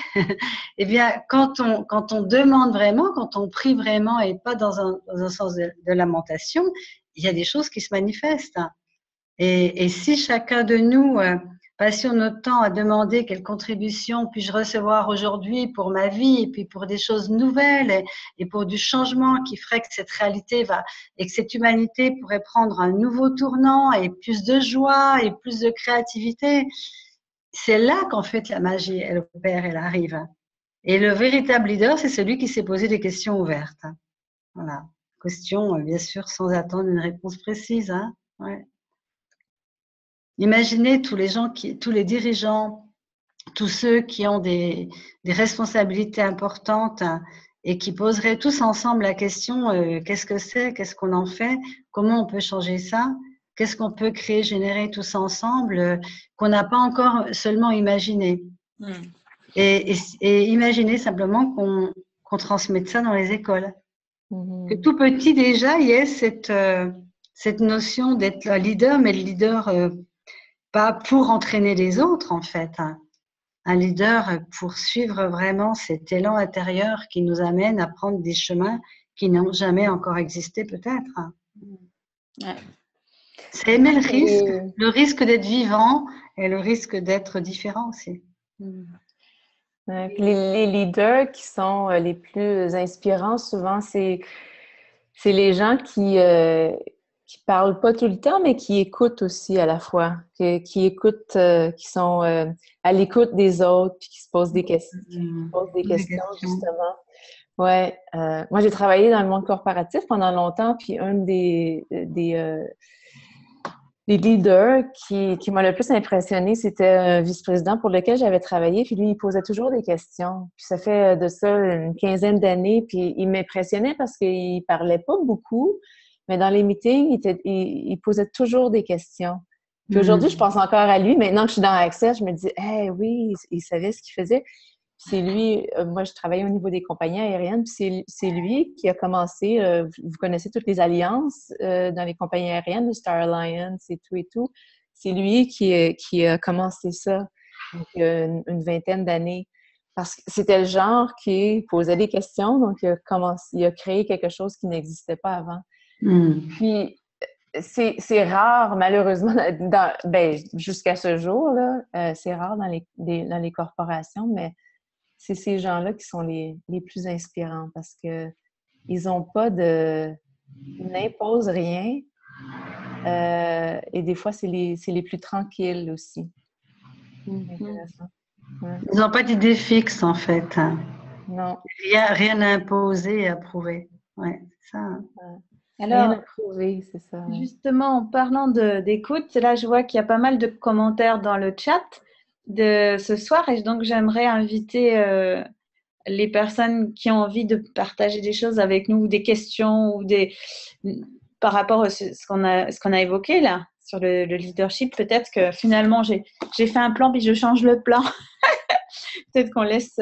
Eh bien, quand on demande vraiment, quand on prie vraiment et pas dans un sens de lamentation, il y a des choses qui se manifestent. Et si chacun de nous passions notre temps à demander quelle contribution puis-je recevoir aujourd'hui pour ma vie et puis pour des choses nouvelles et pour du changement qui ferait que cette réalité et que cette humanité pourrait prendre un nouveau tournant et plus de joie et plus de créativité, c'est là qu'en fait la magie, elle opère, elle arrive. Et le véritable leader, c'est celui qui s'est posé des questions ouvertes. Voilà. Questions, bien sûr, sans attendre une réponse précise. Ouais. Imaginez tous les dirigeants, tous ceux qui ont des responsabilités importantes et qui poseraient tous ensemble la question qu'est-ce que c'est, qu'est-ce qu'on en fait, comment on peut changer ça, qu'est-ce qu'on peut créer, générer tous ensemble, qu'on n'a pas encore seulement imaginé. Et imaginez simplement qu'on transmette ça dans les écoles. Que tout petit déjà, il y ait cette notion d'être un leader, mais le leader pas pour entraîner les autres en fait. Un leader pour suivre vraiment cet élan intérieur qui nous amène à prendre des chemins qui n'ont jamais encore existé peut-être. Ouais. C'est aimer le risque d'être vivant et le risque d'être différent aussi. Les leaders qui sont les plus inspirants, souvent, c'est les gens qui parlent pas tout le temps, mais qui écoutent aussi à la fois, qui écoutent, qui sont à l'écoute des autres, puis qui se posent des questions, justement. Ouais, moi j'ai travaillé dans le monde corporatif pendant longtemps, puis un des leaders qui m'a le plus impressionné, c'était un vice-président pour lequel j'avais travaillé, puis lui, il posait toujours des questions. Puis ça fait de ça une quinzaine d'années, puis il m'impressionnait parce qu'il parlait pas beaucoup, mais dans les meetings, il posait toujours des questions. Puis aujourd'hui, je pense encore à lui. Maintenant que je suis dans Access, je me dis, oui, il savait ce qu'il faisait. C'est lui, moi je travaillais au niveau des compagnies aériennes, puis c'est lui qui a commencé, vous connaissez toutes les alliances dans les compagnies aériennes, le Star Alliance et tout. C'est lui qui a commencé ça, donc une vingtaine d'années. Parce que c'était le genre qui posait des questions, donc il a créé quelque chose qui n'existait pas avant. Puis c'est rare, malheureusement, jusqu'à ce jour-là, c'est rare dans les corporations, mais c'est ces gens-là qui sont les plus inspirants parce que ils n'imposent rien et des fois, c'est les plus tranquilles aussi. Intéressant. Ouais. Ils n'ont pas d'idée fixe, en fait. Non. Rien à imposer et à prouver. Ouais, c'est ça. Ouais. Alors, rien à prouver, c'est ça. Justement, en parlant d'écoute, là, je vois qu'il y a pas mal de commentaires dans le chat de ce soir et donc j'aimerais inviter les personnes qui ont envie de partager des choses avec nous, des questions ou par rapport à ce qu'on a évoqué là sur le leadership. Peut-être que finalement j'ai fait un plan puis je change le plan. Peut-être qu'on laisse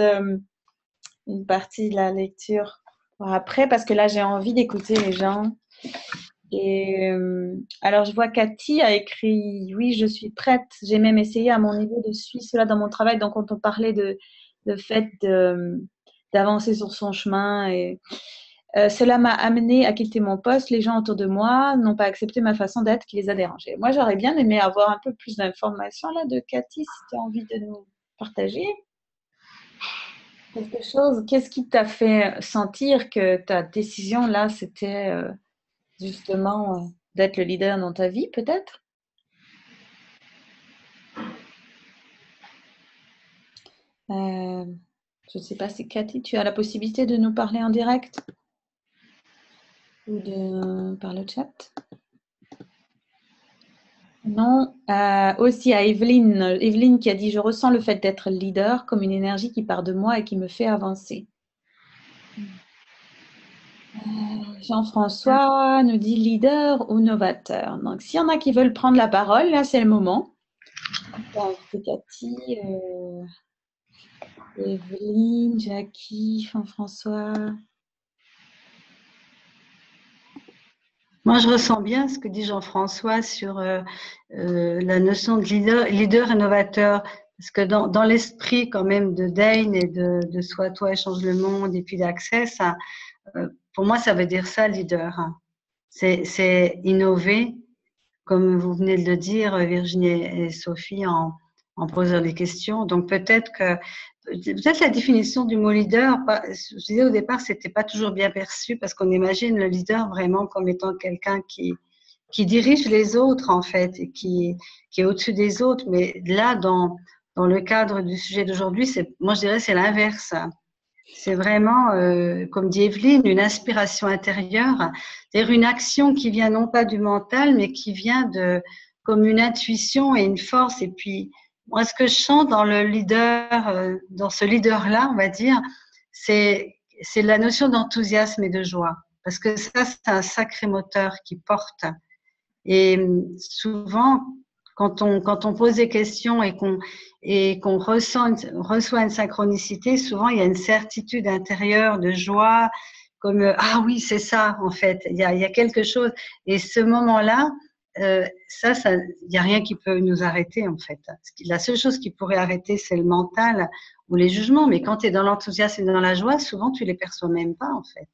une partie de la lecture pour après parce que là j'ai envie d'écouter les gens. Et alors, je vois Cathy a écrit « Oui, je suis prête. J'ai même essayé à mon niveau de suivre cela dans mon travail. » Donc, quand on parlait de fait d'avancer sur son chemin. Et Cela m'a amené à quitter mon poste. Les gens autour de moi n'ont pas accepté ma façon d'être qui les a dérangés. Moi, j'aurais bien aimé avoir un peu plus d'informations là de Cathy, si tu as envie de nous partager quelque chose. Qu'est-ce qui t'a fait sentir que ta décision là, c'était justement d'être le leader dans ta vie, peut-être? Je ne sais pas si Cathy, tu as la possibilité de nous parler en direct ou par le chat. Non. Aussi à Evelyne qui a dit « Je ressens le fait d'être leader comme une énergie qui part de moi et qui me fait avancer. » Jean-François nous dit « Leader ou novateur ?» Donc, s'il y en a qui veulent prendre la parole, là, c'est le moment. C'est Cathy, Evelyne, Jackie, Jean-François. Moi, je ressens bien ce que dit Jean-François sur la notion de leader innovateur, parce que dans l'esprit quand même de Dane et de Sois toi et change le monde et puis d'Accès, pour moi, ça veut dire ça, leader. C'est innover, comme vous venez de le dire, Virginie et Sophie, en posant des questions. Donc peut-être la définition du mot leader, je disais au départ, c'était pas toujours bien perçu parce qu'on imagine le leader vraiment comme étant quelqu'un qui dirige les autres en fait et qui est au-dessus des autres. Mais là, dans le cadre du sujet d'aujourd'hui, moi je dirais c'est l'inverse. C'est vraiment, comme dit Evelyne, une inspiration intérieure, c'est-à-dire une action qui vient non pas du mental, mais qui vient comme une intuition et une force. Et puis, moi, ce que je sens dans le leader, dans ce leader-là, on va dire, c'est la notion d'enthousiasme et de joie. Parce que ça, c'est un sacré moteur qui porte. Et souvent, quand on pose des questions et qu'on reçoit une synchronicité, souvent il y a une certitude intérieure de joie, comme ah oui, c'est ça en fait, il y a quelque chose. Et ce moment-là, il n'y a rien qui peut nous arrêter en fait. La seule chose qui pourrait arrêter, c'est le mental ou les jugements. Mais quand tu es dans l'enthousiasme et dans la joie, souvent tu les perçois même pas en fait.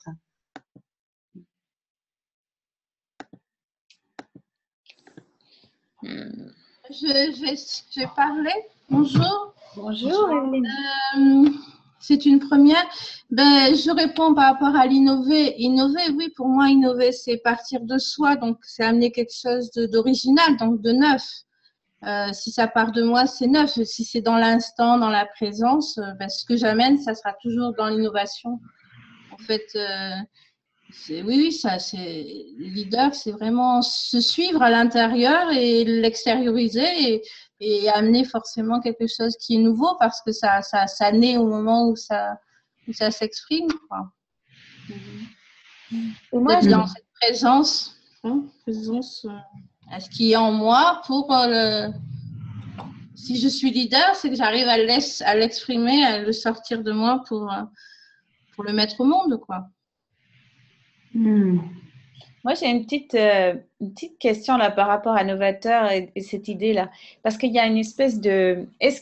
Je vais parler. Bonjour. Bonjour, Evelyne. C'est une première. Je réponds par rapport à l'innover. Innover, oui, pour moi, innover, c'est partir de soi. Donc, c'est amener quelque chose d'original, donc de neuf. Si ça part de moi, c'est neuf. Si c'est dans l'instant, dans la présence, ce que j'amène, ça sera toujours dans l'innovation. En fait, oui, ça, c'est leader, c'est vraiment se suivre à l'intérieur et l'extérioriser et amener forcément quelque chose qui est nouveau parce que ça naît au moment où ça s'exprime. Et moi, dans cette présence, à ce qui est en moi pour si je suis leader, c'est que j'arrive à l'exprimer, à le sortir de moi pour le mettre au monde, quoi. Moi, j'ai une petite question là par rapport à novateur et cette idée-là. Parce qu'il y a une espèce de… Est-ce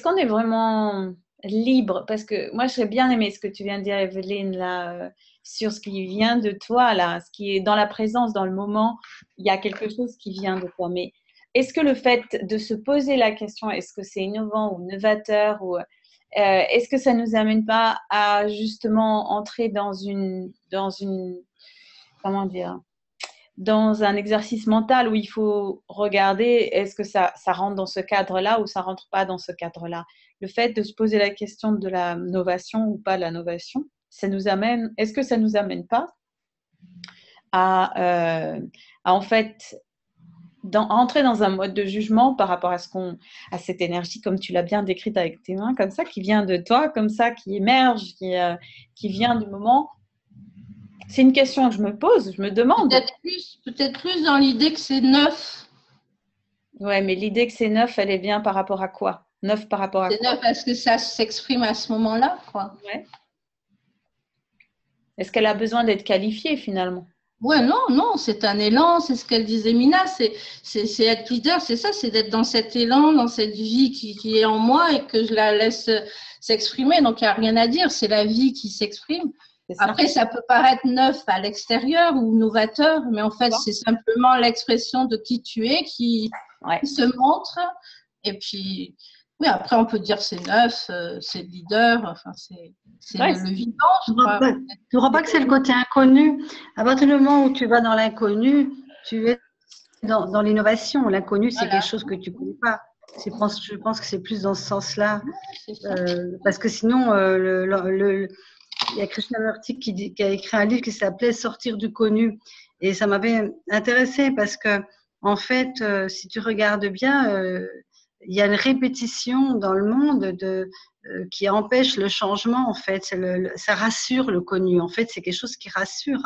qu'on est vraiment libre? Parce que moi, je serais bien aimé ce que tu viens de dire, Evelyne, là, sur ce qui vient de toi, là, ce qui est dans la présence, dans le moment, il y a quelque chose qui vient de toi. Mais est-ce que le fait de se poser la question, est-ce que c'est innovant ou novateur ou… est-ce que ça ne nous amène pas à justement entrer dans une comment dire, dans un exercice mental où il faut regarder est-ce que ça rentre dans ce cadre-là ou ça rentre pas dans ce cadre-là. Le fait de se poser la question de la novation ou pas de la novation, est-ce que ça nous amène pas à en fait entrer dans un mode de jugement par rapport à cette énergie, comme tu l'as bien décrite avec tes mains, comme ça, qui vient de toi, comme ça, qui émerge, qui vient du moment. C'est une question que je me pose, je me demande. Peut-être plus dans l'idée que c'est neuf. Ouais, mais l'idée que c'est neuf, elle est bien par rapport à quoi? Neuf par rapport à quoi? C'est neuf parce que ça s'exprime à ce moment-là, quoi. Ouais. Est-ce qu'elle a besoin d'être qualifiée finalement? Ouais, non, c'est un élan, c'est ce qu'elle disait Mina, c'est être leader, c'est ça, c'est d'être dans cet élan, dans cette vie qui est en moi et que je la laisse s'exprimer. Donc, il n'y a rien à dire, c'est la vie qui s'exprime. C'est ça. Après, ça peut paraître neuf à l'extérieur ou novateur, mais en fait, c'est simplement l'expression de qui tu es qui se montre. Et puis, oui, après, on peut dire c'est neuf, c'est leader, enfin, c'est le vivant, je crois. Tu ne crois pas que c'est le côté inconnu? À partir du moment où tu vas dans l'inconnu, tu es dans l'innovation. L'inconnu, c'est quelque chose que tu ne connais pas. Je pense que c'est plus dans ce sens-là. Parce que sinon, il y a Krishnamurti qui a écrit un livre qui s'appelait Sortir du connu. Et ça m'avait intéressé parce que, en fait, si tu regardes bien, il y a une répétition dans le monde qui empêche le changement, en fait. Ça rassure le connu. En fait, c'est quelque chose qui rassure.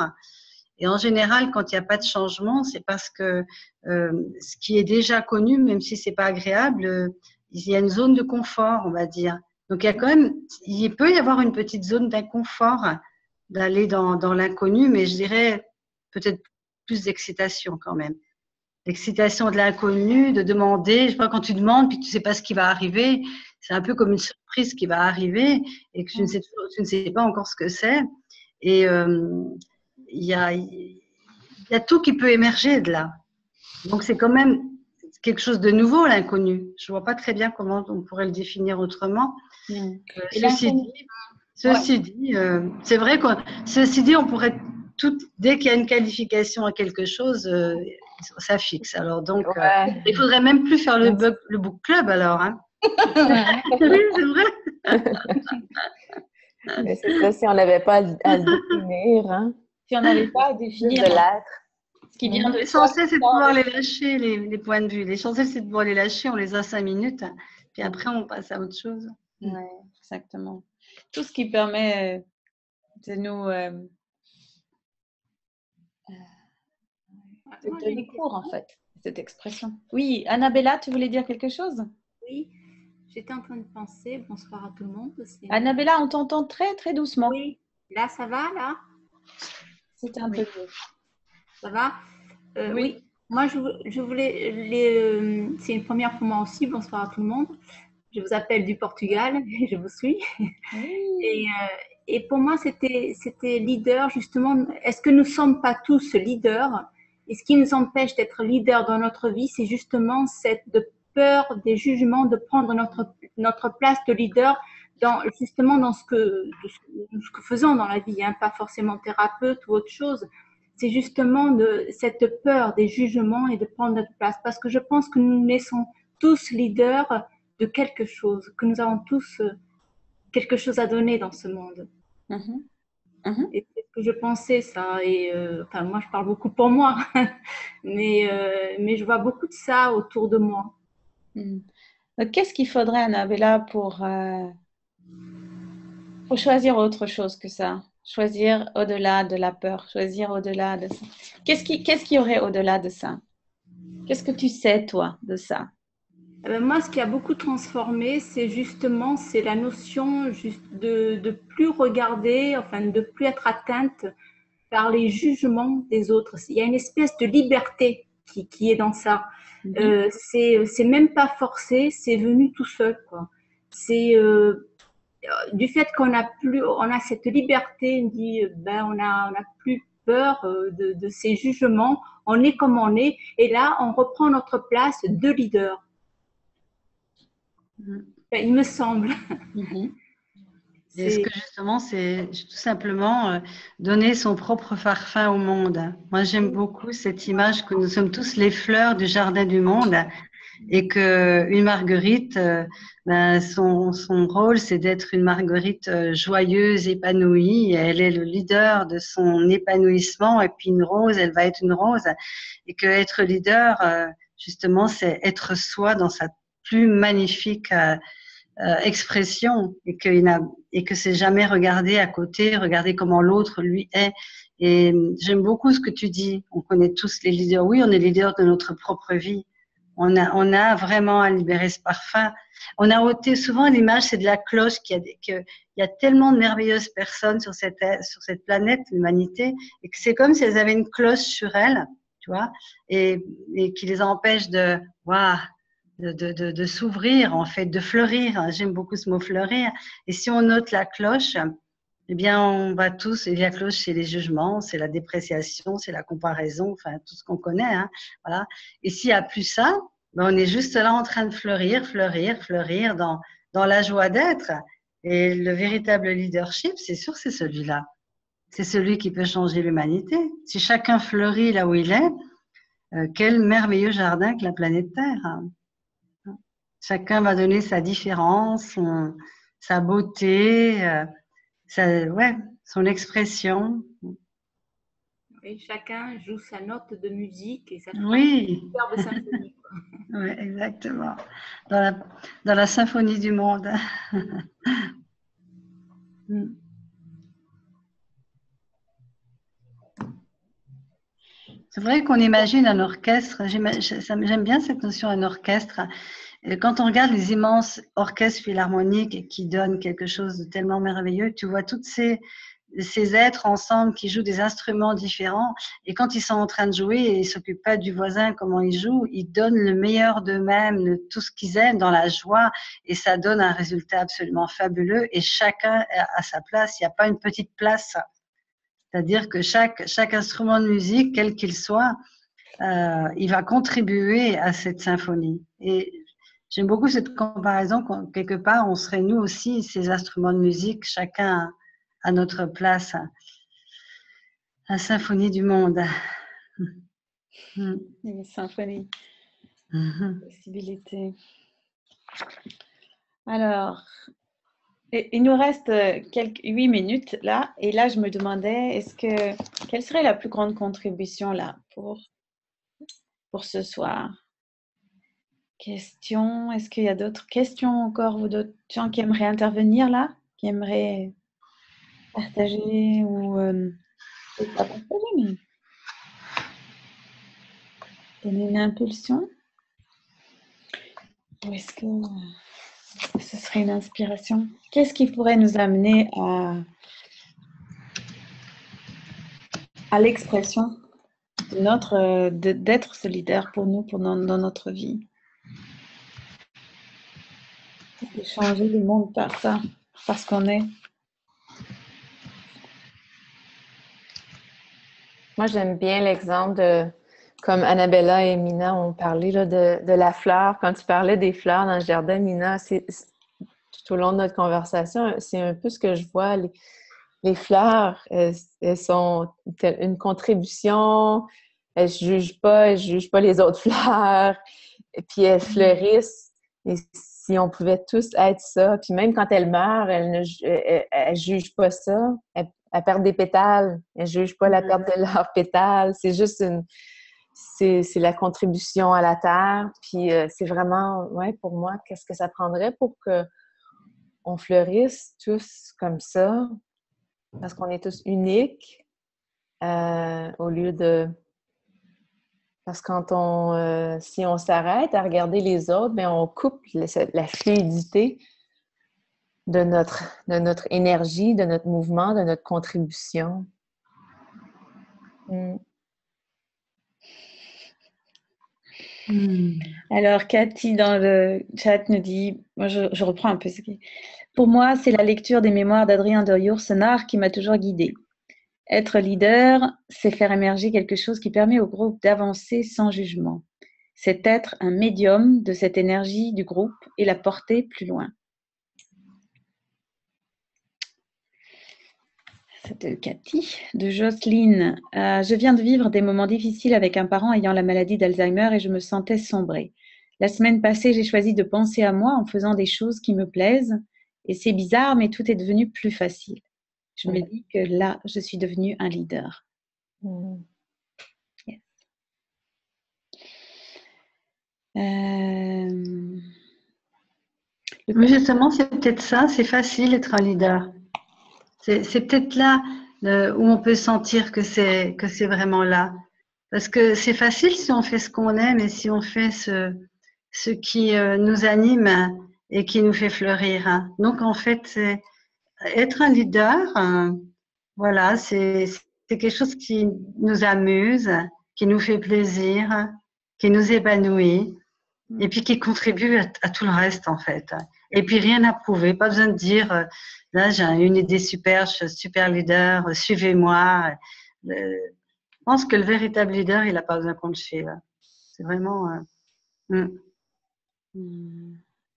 Et en général, quand il n'y a pas de changement, c'est parce que ce qui est déjà connu, même si c'est pas agréable, il y a une zone de confort, on va dire. Donc il peut y avoir une petite zone d'inconfort d'aller dans l'inconnu, mais je dirais peut-être plus d'excitation quand même. L'excitation de l'inconnu, de demander. Je sais pas, quand tu demandes puis tu sais pas ce qui va arriver, c'est un peu comme une surprise qui va arriver et que tu ne sais pas encore ce que c'est. Et il y a tout qui peut émerger de là. Donc, c'est quand même quelque chose de nouveau, l'inconnu. Je ne vois pas très bien comment on pourrait le définir autrement. Ceci dit, c'est vrai on pourrait dès qu'il y a une qualification à quelque chose, ça fixe. Alors, donc, il faudrait même plus faire le book club, alors. Hein. Oui, c'est vrai. Mais c'est ça, si on n'avait pas à le définir, hein? Si on n'avait pas à définir de l'être. Ce qui vient de l'essentiel, c'est de pouvoir les lâcher, les points de vue. L'essentiel, c'est de pouvoir les lâcher. On les a 5 minutes, puis après, on passe à autre chose. Oui, exactement. Tout ce qui permet de nous de donner cours, en fait, cette expression. Oui, Annabella, tu voulais dire quelque chose? Oui, j'étais en train de penser. Bonsoir à tout le monde. Annabella, on t'entend très, très doucement. Oui, là, ça va, là? C'était un peu mieux. Ça va? Oui. Moi, je voulais. C'est une première pour moi aussi. Bonsoir à tout le monde. Je vous appelle du Portugal et je vous suis. Oui. Et pour moi, c'était leader, justement. Est-ce que nous ne sommes pas tous leaders? Et ce qui nous empêche d'être leaders dans notre vie, c'est justement cette peur des jugements, de prendre notre place de leader justement dans ce que faisons dans la vie, hein, pas forcément thérapeute ou autre chose. C'est justement cette peur des jugements et de prendre notre place. Parce que je pense que nous naissons tous leaders de quelque chose, que nous avons tous quelque chose à donner dans ce monde. Et c'est ce que je pensais, ça. Et enfin, moi, je parle beaucoup pour moi, mais je vois beaucoup de ça autour de moi. Donc, qu'est-ce qu'il faudrait, Annabella, pour choisir autre chose que ça? Choisir au-delà de la peur, choisir au-delà de ça. Qu'est-ce qu'il y aurait au-delà de ça? Qu'est-ce que tu sais, toi, de ça? Moi, ce qui a beaucoup transformé, c'est la notion juste de plus regarder, enfin, de plus être atteinte par les jugements des autres. Il y a une espèce de liberté qui est dans ça. C'est même pas forcé, c'est venu tout seul, quoi. C'est du fait qu'on a cette liberté, on a plus peur de ces jugements, on est comme on est, et là, on reprend notre place de leader. Il me semble. Est-ce que justement, c'est tout simplement donner son propre parfum au monde. Moi, j'aime beaucoup cette image que nous sommes tous les fleurs du jardin du monde et qu'une marguerite, son rôle, c'est d'être une marguerite joyeuse, épanouie. Elle est le leader de son épanouissement et puis une rose, elle va être une rose. Et qu'être leader, justement, c'est être soi dans sa plus magnifique expression et que c'est jamais regarder à côté, regarder comment l'autre lui est. Et j'aime beaucoup ce que tu dis. On connaît tous les leaders. Oui, on est leader de notre propre vie. On a vraiment à libérer ce parfum. On a ôté souvent l'image, c'est de la cloche qu'il y a tellement de merveilleuses personnes sur cette planète, l'humanité, et que c'est comme si elles avaient une cloche sur elles, tu vois, et qui les empêche de s'ouvrir, en fait, de fleurir. J'aime beaucoup ce mot fleurir. Et si on note la cloche, eh bien, on va tous, il y a cloche chez les jugements, c'est la dépréciation, c'est la comparaison, enfin, tout ce qu'on connaît, hein, voilà. Et s'il n'y a plus ça, ben, on est juste là en train de fleurir, fleurir, fleurir dans la joie d'être. Et le véritable leadership, c'est sûr, c'est celui-là. C'est celui qui peut changer l'humanité. Si chacun fleurit là où il est, quel merveilleux jardin que la planète Terre, hein. Chacun va donner sa différence, sa beauté, ouais, son expression. Et chacun joue sa note de musique et ça fait Oui. une superbe symphonie. Oui, exactement. Dans la symphonie du monde. C'est vrai qu'on imagine un orchestre. J'aime bien cette notion d'un orchestre. Et quand on regarde les immenses orchestres philharmoniques qui donnent quelque chose de tellement merveilleux, tu vois toutes ces êtres ensemble qui jouent des instruments différents. Et quand ils sont en train de jouer et ils ne s'occupent pas du voisin, comment ils jouent, ils donnent le meilleur d'eux-mêmes, de tout ce qu'ils aiment, dans la joie. Et ça donne un résultat absolument fabuleux. Et chacun a sa place. Il n'y a pas une petite place. C'est-à-dire que chaque instrument de musique, quel qu'il soit, il va contribuer à cette symphonie. Et j'aime beaucoup cette comparaison, quelque part, on serait nous aussi ces instruments de musique, chacun à notre place, la symphonie du monde. Une symphonie, possibilité. Alors, il nous reste 8 minutes là, et là je me demandais, quelle serait la plus grande contribution là pour ce soir? Questions? Est-ce qu'il y a d'autres questions encore ou d'autres gens qui aimeraient intervenir là, qui aimeraient partager ou pas partager, mais donner une impulsion? Ou est-ce que ce serait une inspiration? Qu'est-ce qui pourrait nous amener à l'expression d'être ce leader pour nous, dans notre vie? De changer le monde par ça, parce qu'on est. Moi, j'aime bien l'exemple comme Annabella et Mina ont parlé là, de la fleur. Quand tu parlais des fleurs dans le jardin, Mina, tout au long de notre conversation, c'est un peu ce que je vois. Les fleurs, elles sont une contribution. Elles ne jugent pas les autres fleurs. Et puis elles fleurissent. Et si on pouvait tous être ça, puis même quand elles meurent, elles ne jugent pas ça. Elles perdent des pétales. Elles ne jugent pas la perte de leurs pétales. C'est juste c'est la contribution à la terre. Puis c'est vraiment, ouais, pour moi, qu'est-ce que ça prendrait pour qu'on fleurisse tous comme ça? Parce qu'on est tous uniques, au lieu de... Parce que si on s'arrête à regarder les autres, bien, on coupe la fluidité de notre énergie, de notre mouvement, de notre contribution. Alors, Cathy, dans le chat, nous dit, moi je reprends un peu ce qui... Pour moi, c'est la lecture des mémoires d'Adrien de Yourcenar qui m'a toujours guidée. Être leader, c'est faire émerger quelque chose qui permet au groupe d'avancer sans jugement. C'est être un médium de cette énergie du groupe et la porter plus loin. C'était Cathy. De Jocelyne. Je viens de vivre des moments difficiles avec un parent ayant la maladie d'Alzheimer et je me sentais sombrer. La semaine passée, j'ai choisi de penser à moi en faisant des choses qui me plaisent. Et c'est bizarre, mais tout est devenu plus facile. Je me dis que là, je suis devenue un leader. Yes. Mais justement, c'est peut-être ça, c'est facile d'être un leader. C'est peut-être là où on peut sentir que c'est vraiment là. Parce que c'est facile si on fait ce qu'on aime et si on fait ce qui nous anime et qui nous fait fleurir. Donc, en fait, c'est être un leader, voilà, c'est quelque chose qui nous amuse, qui nous fait plaisir, qui nous épanouit et puis qui contribue à tout le reste, en fait. Et puis rien à prouver, pas besoin de dire là j'ai une idée super, je suis super leader, suivez-moi. Je pense que le véritable leader, il n'a pas besoin qu'on le suive. C'est vraiment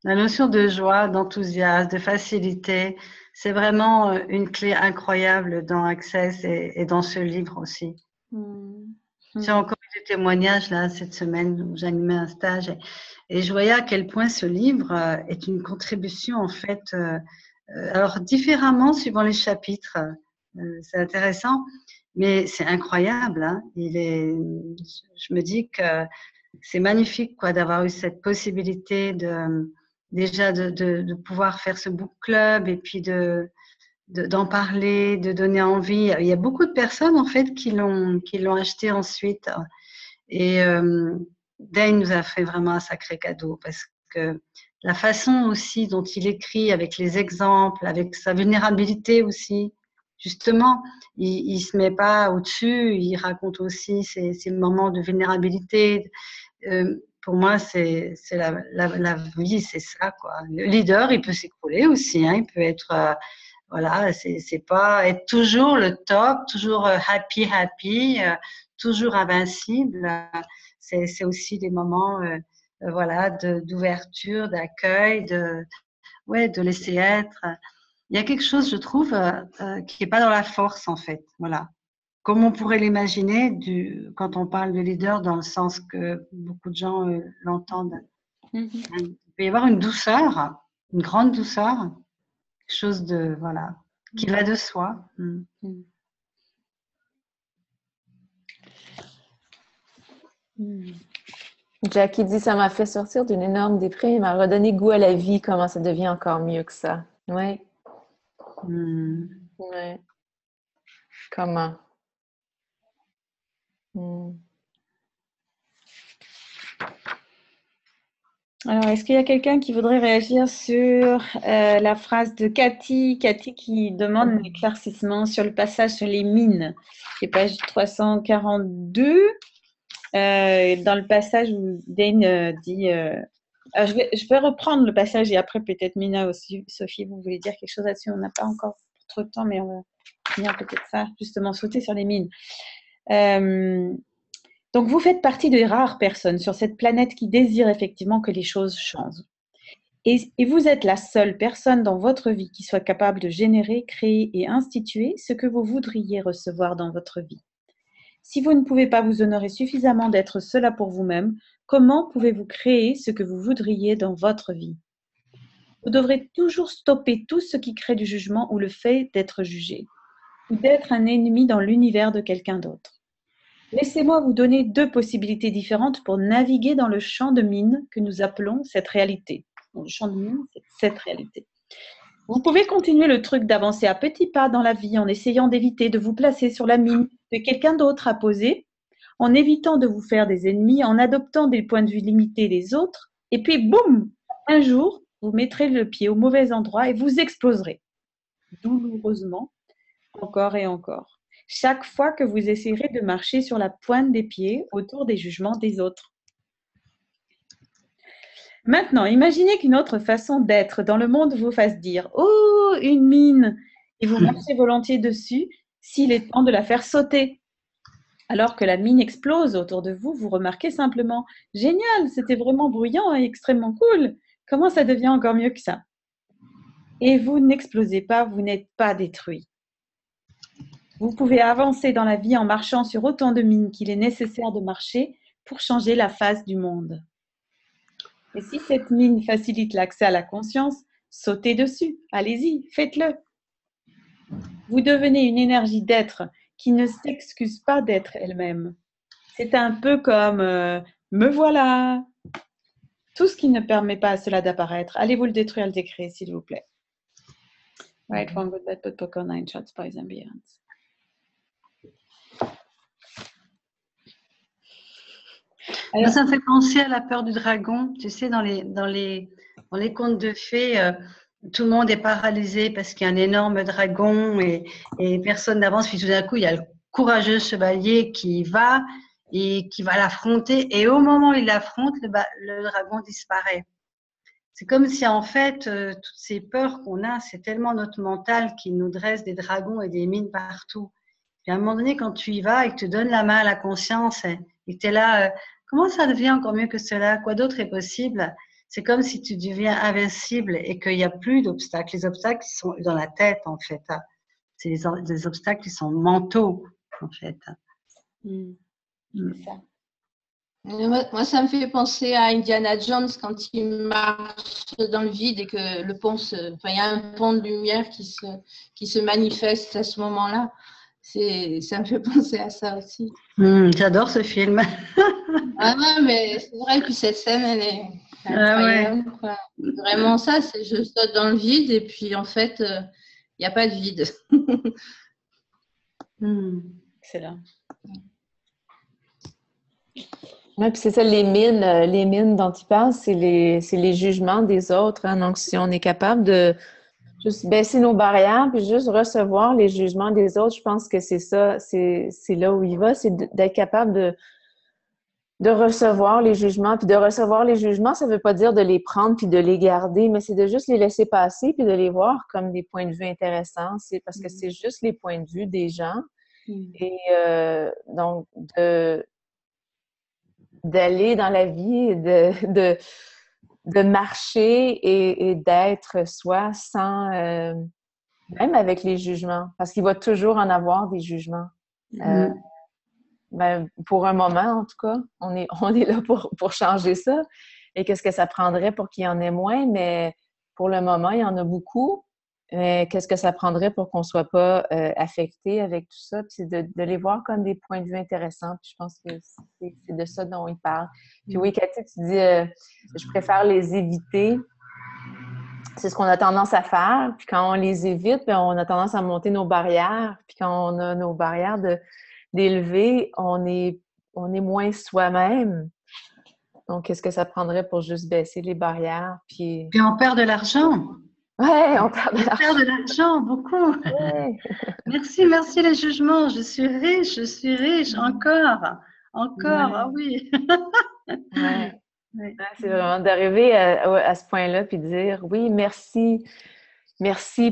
la notion de joie, d'enthousiasme, de facilité. C'est vraiment une clé incroyable dans Access et dans ce livre aussi. J'ai encore eu des témoignages là cette semaine où j'animais un stage et je voyais à quel point ce livre est une contribution en fait, alors différemment suivant les chapitres. C'est intéressant, mais c'est incroyable. Hein. Je me dis que c'est magnifique quoi d'avoir eu cette possibilité de pouvoir faire ce book club et puis d'en parler, de donner envie. Il y a beaucoup de personnes en fait qui l'ont acheté ensuite. Et Dane nous a fait vraiment un sacré cadeau parce que la façon aussi dont il écrit, avec les exemples, avec sa vulnérabilité aussi, justement, il se met pas au-dessus, il raconte aussi ses moments de vulnérabilité. Pour moi, c'est la vie, c'est ça quoi. Le leader, il peut s'écrouler aussi, hein, il peut être voilà, c'est pas être toujours le top, toujours happy, toujours invincible. C'est aussi des moments, voilà, d'ouverture, d'accueil, de laisser être. Il y a quelque chose, je trouve, qui est pas dans la force en fait. Voilà, comme on pourrait l'imaginer quand on parle de leader dans le sens que beaucoup de gens l'entendent. Il peut y avoir une douceur, une grande douceur. Quelque chose de, voilà, qui va de soi. Jackie dit, ça m'a fait sortir d'une énorme déprime, m'a redonné goût à la vie, comment ça devient encore mieux que ça. Oui. Ouais. Comment? Alors, est-ce qu'il y a quelqu'un qui voudrait réagir sur la phrase de Cathy? Cathy qui demande un éclaircissement sur le passage sur les mines, qui est page 342. Dans le passage où Dane dit... je vais reprendre le passage et après peut-être Mina aussi, Sophie, vous voulez dire quelque chose là-dessus? On n'a pas encore trop de temps, mais on va finir peut-être ça, justement, sauter sur les mines. Donc, vous faites partie des rares personnes sur cette planète qui désirent effectivement que les choses changent. Et vous êtes la seule personne dans votre vie qui soit capable de générer, créer et instituer ce que vous voudriez recevoir dans votre vie. Si vous ne pouvez pas vous honorer suffisamment d'être cela pour vous-même, comment pouvez-vous créer ce que vous voudriez dans votre vie? Vous devrez toujours stopper tout ce qui crée du jugement ou le fait d'être jugé, ou d'être un ennemi dans l'univers de quelqu'un d'autre. Laissez-moi vous donner 2 possibilités différentes pour naviguer dans le champ de mine que nous appelons cette réalité. Bon, le champ de mine, c'est cette réalité. Vous pouvez continuer le truc d'avancer à petits pas dans la vie en essayant d'éviter de vous placer sur la mine que quelqu'un d'autre a posée, en évitant de vous faire des ennemis, en adoptant des points de vue limités des autres, et puis boum, un jour, vous mettrez le pied au mauvais endroit et vous exploserez. Douloureusement, encore et encore. Chaque fois que vous essayerez de marcher sur la pointe des pieds autour des jugements des autres. Maintenant, imaginez qu'une autre façon d'être dans le monde vous fasse dire « Oh, une mine !» et vous marchez volontiers dessus s'il est temps de la faire sauter. Alors que la mine explose autour de vous, vous remarquez simplement « Génial, c'était vraiment bruyant et extrêmement cool. Comment ça devient encore mieux que ça ?» Et vous n'explosez pas, vous n'êtes pas détruit. Vous pouvez avancer dans la vie en marchant sur autant de mines qu'il est nécessaire de marcher pour changer la face du monde. Et si cette mine facilite l'accès à la conscience, sautez dessus, allez-y, faites-le. Vous devenez une énergie d'être qui ne s'excuse pas d'être elle-même. C'est un peu comme me voilà. Tout ce qui ne permet pas à cela d'apparaître, allez vous le détruire, le décret, s'il vous plaît. Right, wrong, good, bad, but poker, 9 shots, poison, beyond. Alors, ça me fait penser à la peur du dragon. Tu sais, dans les contes de fées, tout le monde est paralysé parce qu'il y a un énorme dragon et personne n'avance. Puis tout d'un coup, il y a le courageux chevalier qui va et qui va l'affronter. Et au moment où il l'affronte, le dragon disparaît. c'est comme si en fait, toutes ces peurs qu'on a, c'est tellement notre mental qui nous dresse des dragons et des mines partout. Et à un moment donné, quand tu y vas et que tu donnes la main à la conscience et que tu es là, comment ça devient encore mieux que cela? Quoi d'autre est possible? C'est comme si tu deviens invincible et qu'il n'y a plus d'obstacles. Les obstacles, ils sont dans la tête, en fait. C'est des obstacles qui sont mentaux, en fait. C'est ça. Moi, ça me fait penser à Indiana Jones quand il marche dans le vide et que le pont enfin, il y a un pont de lumière qui se manifeste à ce moment-là. Ça me fait penser à ça aussi. J'adore ce film. Ah ouais, mais c'est vrai que cette scène, elle est incroyable. Quoi. Vraiment ça, c'est je saute dans le vide et puis en fait, il n'y a pas de vide. Excellent. Oui, puis c'est ça, les mines dont il parle, c'est les jugements des autres. Hein. Donc, si on est capable de juste baisser nos barrières puis juste recevoir les jugements des autres, je pense que c'est ça, c'est là où il va, c'est d'être capable de recevoir les jugements. Puis de recevoir les jugements, ça ne veut pas dire de les prendre puis de les garder, mais c'est de juste les laisser passer puis de les voir comme des points de vue intéressants. C'est parce que c'est juste les points de vue des gens. Et donc, d'aller dans la vie, de marcher et d'être soi sans, même avec les jugements, parce qu'il va toujours en avoir des jugements. Ben, pour un moment, en tout cas, on est là pour changer ça. Et qu'est-ce que ça prendrait pour qu'il y en ait moins? Mais pour le moment, il y en a beaucoup. Mais qu'est-ce que ça prendrait pour qu'on ne soit pas affecté avec tout ça? Puis c'est de les voir comme des points de vue intéressants. Puis je pense que c'est de ça dont il parle. Puis oui, Cathy, tu dis je préfère les éviter. C'est ce qu'on a tendance à faire. Puis quand on les évite, bien, on a tendance à monter nos barrières. Puis quand on a nos barrières d'élever, on est moins soi-même. Donc, qu'est-ce que ça prendrait pour juste baisser les barrières? Puis on perd de l'argent. Oui, on perd de l'argent, beaucoup. Ouais. Merci les jugements. Je suis riche, encore. Ah oui. Ouais. C'est vraiment d'arriver à ce point-là puis de dire oui, merci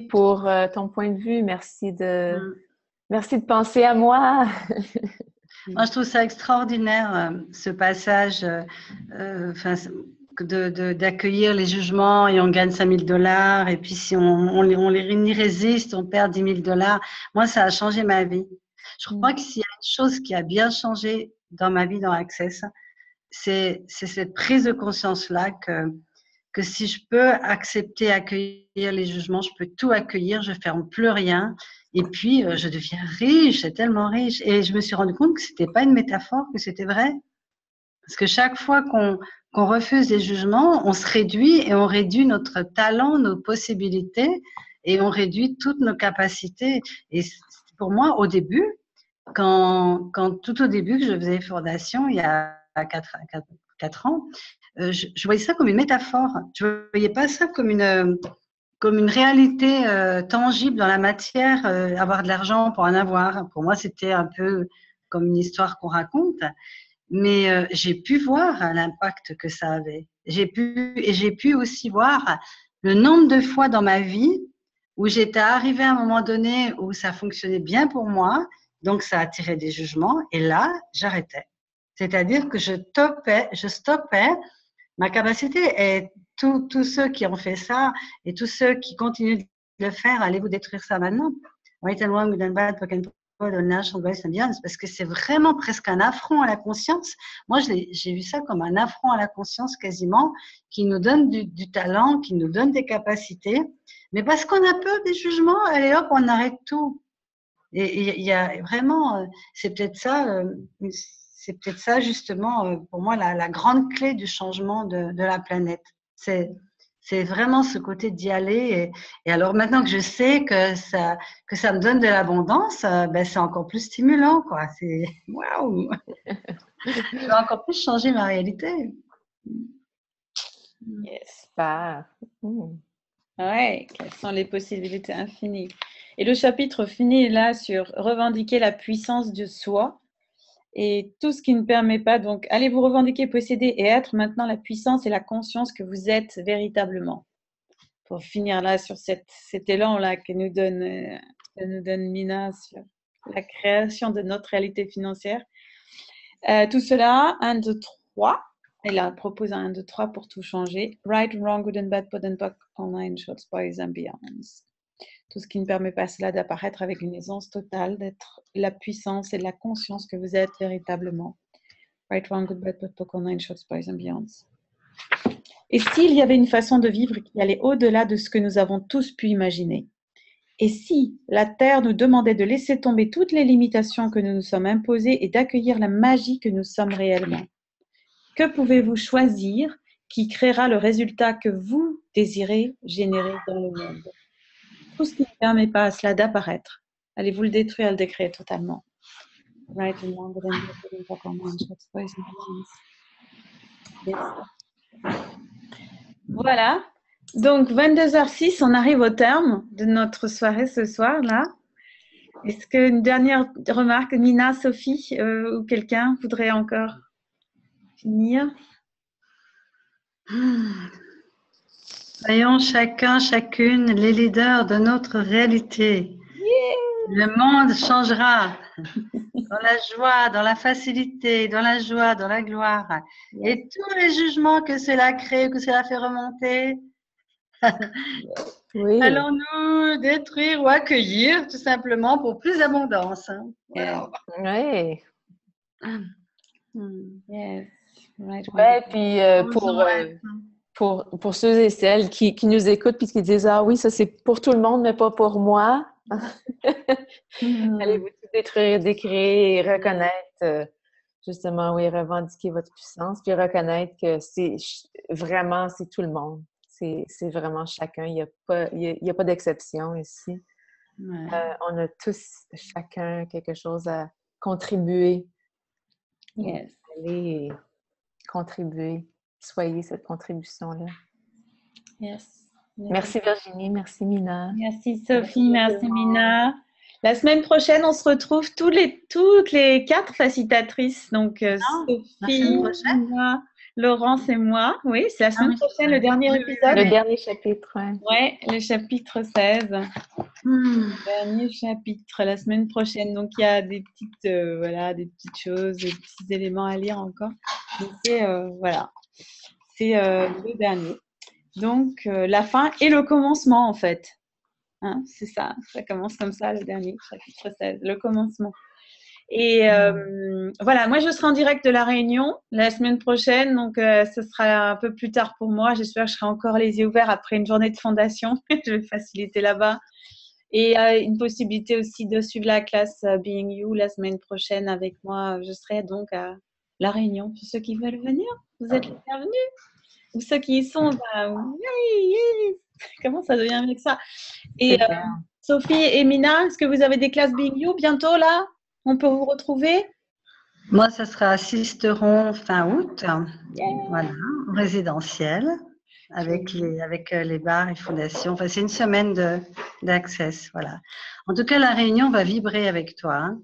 pour ton point de vue, merci de penser à moi. Moi, je trouve ça extraordinaire, ce passage, d'accueillir les jugements et on gagne $5 000 et puis si on y résiste, on perd $10 000. Moi, ça a changé ma vie. Je crois que s'il y a une chose qui a bien changé dans ma vie dans Access, c'est cette prise de conscience-là que si je peux accueillir les jugements, je peux tout accueillir, je ne ferme plus rien. Et puis, je deviens riche, tellement riche. Et je me suis rendu compte que ce n'était pas une métaphore, que c'était vrai. Parce que chaque fois qu'on refuse des jugements, on se réduit et on réduit notre talent, nos possibilités et on réduit toutes nos capacités. Et pour moi, au début, tout au début que je faisais fondation, il y a 4 ans, je voyais ça comme une métaphore. Je ne voyais pas ça comme une réalité tangible dans la matière, avoir de l'argent pour en avoir. Pour moi, c'était un peu comme une histoire qu'on raconte. Mais j'ai pu voir l'impact que ça avait. J'ai pu aussi voir le nombre de fois dans ma vie où j'étais arrivée à un moment donné où ça fonctionnait bien pour moi, donc ça attirait des jugements, et là, j'arrêtais. C'est-à-dire que je stoppais ma capacité. Et tous ceux qui ont fait ça et tous ceux qui continuent de le faire, allez vous détruire ça maintenant. Parce que c'est vraiment presque un affront à la conscience. Moi, j'ai vu ça comme un affront à la conscience quasiment, qui nous donne du talent, qui nous donne des capacités, mais parce qu'on a peur des jugements, allez hop, on arrête tout. Et il y a vraiment, c'est peut-être ça justement pour moi la grande clé du changement de la planète. C'est vraiment ce côté d'y aller. Et alors maintenant que je sais que ça me donne de l'abondance, c'est encore plus stimulant, quoi. C'est waouh! Ça va encore plus changer ma réalité. Yes. Super. Ouais, quelles sont les possibilités infinies. Et le chapitre finit là sur revendiquer la puissance de soi Et tout ce qui ne permet pas, donc, allez vous revendiquer, posséder et être maintenant la puissance et la conscience que vous êtes véritablement. Pour finir là sur cet élan-là que nous donne Mina sur la création de notre réalité financière. Tout cela, 1, 2, 3. Elle a proposé un 1, 2, 3 pour tout changer. Right, wrong, good and bad, pot and pock, online, shorts, boys and beyonds. Tout ce qui ne permet pas cela d'apparaître avec une aisance totale, d'être la puissance et la conscience que vous êtes véritablement. Right, wrong, good, bad, pot, pock, online, shorts, boys and beyonds. Et s'il y avait une façon de vivre qui allait au-delà de ce que nous avons tous pu imaginer? Et si la Terre nous demandait de laisser tomber toutes les limitations que nous nous sommes imposées et d'accueillir la magie que nous sommes réellement? Que pouvez-vous choisir qui créera le résultat que vous désirez générer dans le monde? Tout ce qui ne permet pas à cela d'apparaître, allez-vous le détruire, le décréer totalement. Right and wrong, good and bad, pot and pock, online, shorts, boys and beyonds. Yes. Voilà. Donc, 22h06, on arrive au terme de notre soirée ce soir-là. Est-ce qu'une dernière remarque, Nina, Sophie ou quelqu'un voudrait encore finir? Soyons chacun, chacune les leaders de notre réalité. Le monde changera dans la joie, dans la facilité, dans la joie, dans la gloire. Et tous les jugements que cela crée, que cela fait remonter, Oui. allons-nous détruire ou accueillir tout simplement pour plus d'abondance. Yeah. Oui. Yes. Right. Ouais, puis pour ceux et celles qui nous écoutent puis qui disent « Ah oui, ça c'est pour tout le monde, mais pas pour moi. » Allez-vous tout détruire, décréer et reconnaître, justement, oui, revendiquer votre puissance, puis reconnaître que c'est vraiment, c'est tout le monde. C'est vraiment chacun. Il n'y a pas d'exception ici. Ouais. On a tous, chacun, quelque chose à contribuer. Yes. Allez contribuer. Soyez cette contribution-là. Yes. Merci Virginie, merci Mina. Merci Sophie, merci Mina. La semaine prochaine, on se retrouve toutes les 4 facilitatrices. Donc, Sophie, Mina, Laurence et moi. Oui, c'est la semaine prochaine, le dernier épisode. Le dernier chapitre, Oui, le chapitre 16. Le dernier chapitre, la semaine prochaine. Donc, il y a des petites choses, des petits éléments à lire encore. Mais c'est le dernier. Donc, la fin et le commencement, en fait. Hein, c'est ça, ça commence comme ça, le dernier, chapitre 16, le commencement. Et voilà, moi, je serai en direct de La Réunion la semaine prochaine, donc ce sera un peu plus tard pour moi. J'espère que je serai encore les yeux ouverts après une journée de fondation. Je vais faciliter là-bas. Et une possibilité aussi de suivre la classe Being You la semaine prochaine avec moi. Je serai donc à La Réunion. Pour ceux qui veulent venir, vous êtes les bienvenus. Ou ceux qui y sont, comment ça devient mieux que ça? Et Sophie et Mina, est-ce que vous avez des classes Being You bientôt là? On peut vous retrouver? Moi, ça sera à Sisteron fin août, voilà, en résidentiel, avec les bars et fondations. Enfin, c'est une semaine d'accès, voilà. En tout cas, La Réunion va vibrer avec toi. Hein.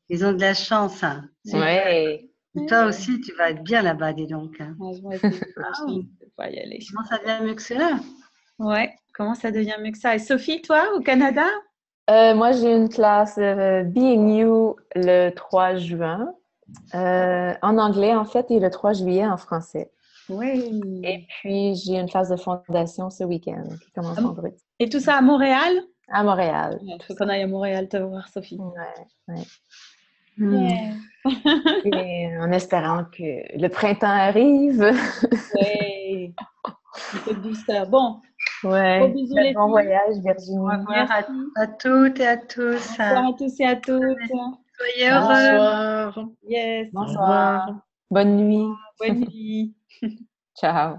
Ils ont de la chance. Hein. Oui. Toi aussi, tu vas être bien là-bas, dis donc. Comment y aller. Comment ça devient mieux que cela? Ouais, comment ça devient mieux que ça? Et Sophie, toi, au Canada? Moi, j'ai une classe Being You le 3 juin, en anglais en fait, et le 3 juillet en français. Oui. Et puis, j'ai une classe de fondation ce week-end qui commence vendredi. Et tout ça à Montréal? À Montréal. Il faut qu'on aille à Montréal te voir, Sophie. Ouais. Yeah. Et en espérant que le printemps arrive. Oui. Un peu de douceur. Bon. Ouais. Gros bisous, les Bon filles. voyage, Virginie. Au revoir à toutes et à tous. Bonsoir à tous et à toutes. Soyez heureux. Yes. Bonsoir. Bonne nuit. Bonne nuit. Ciao.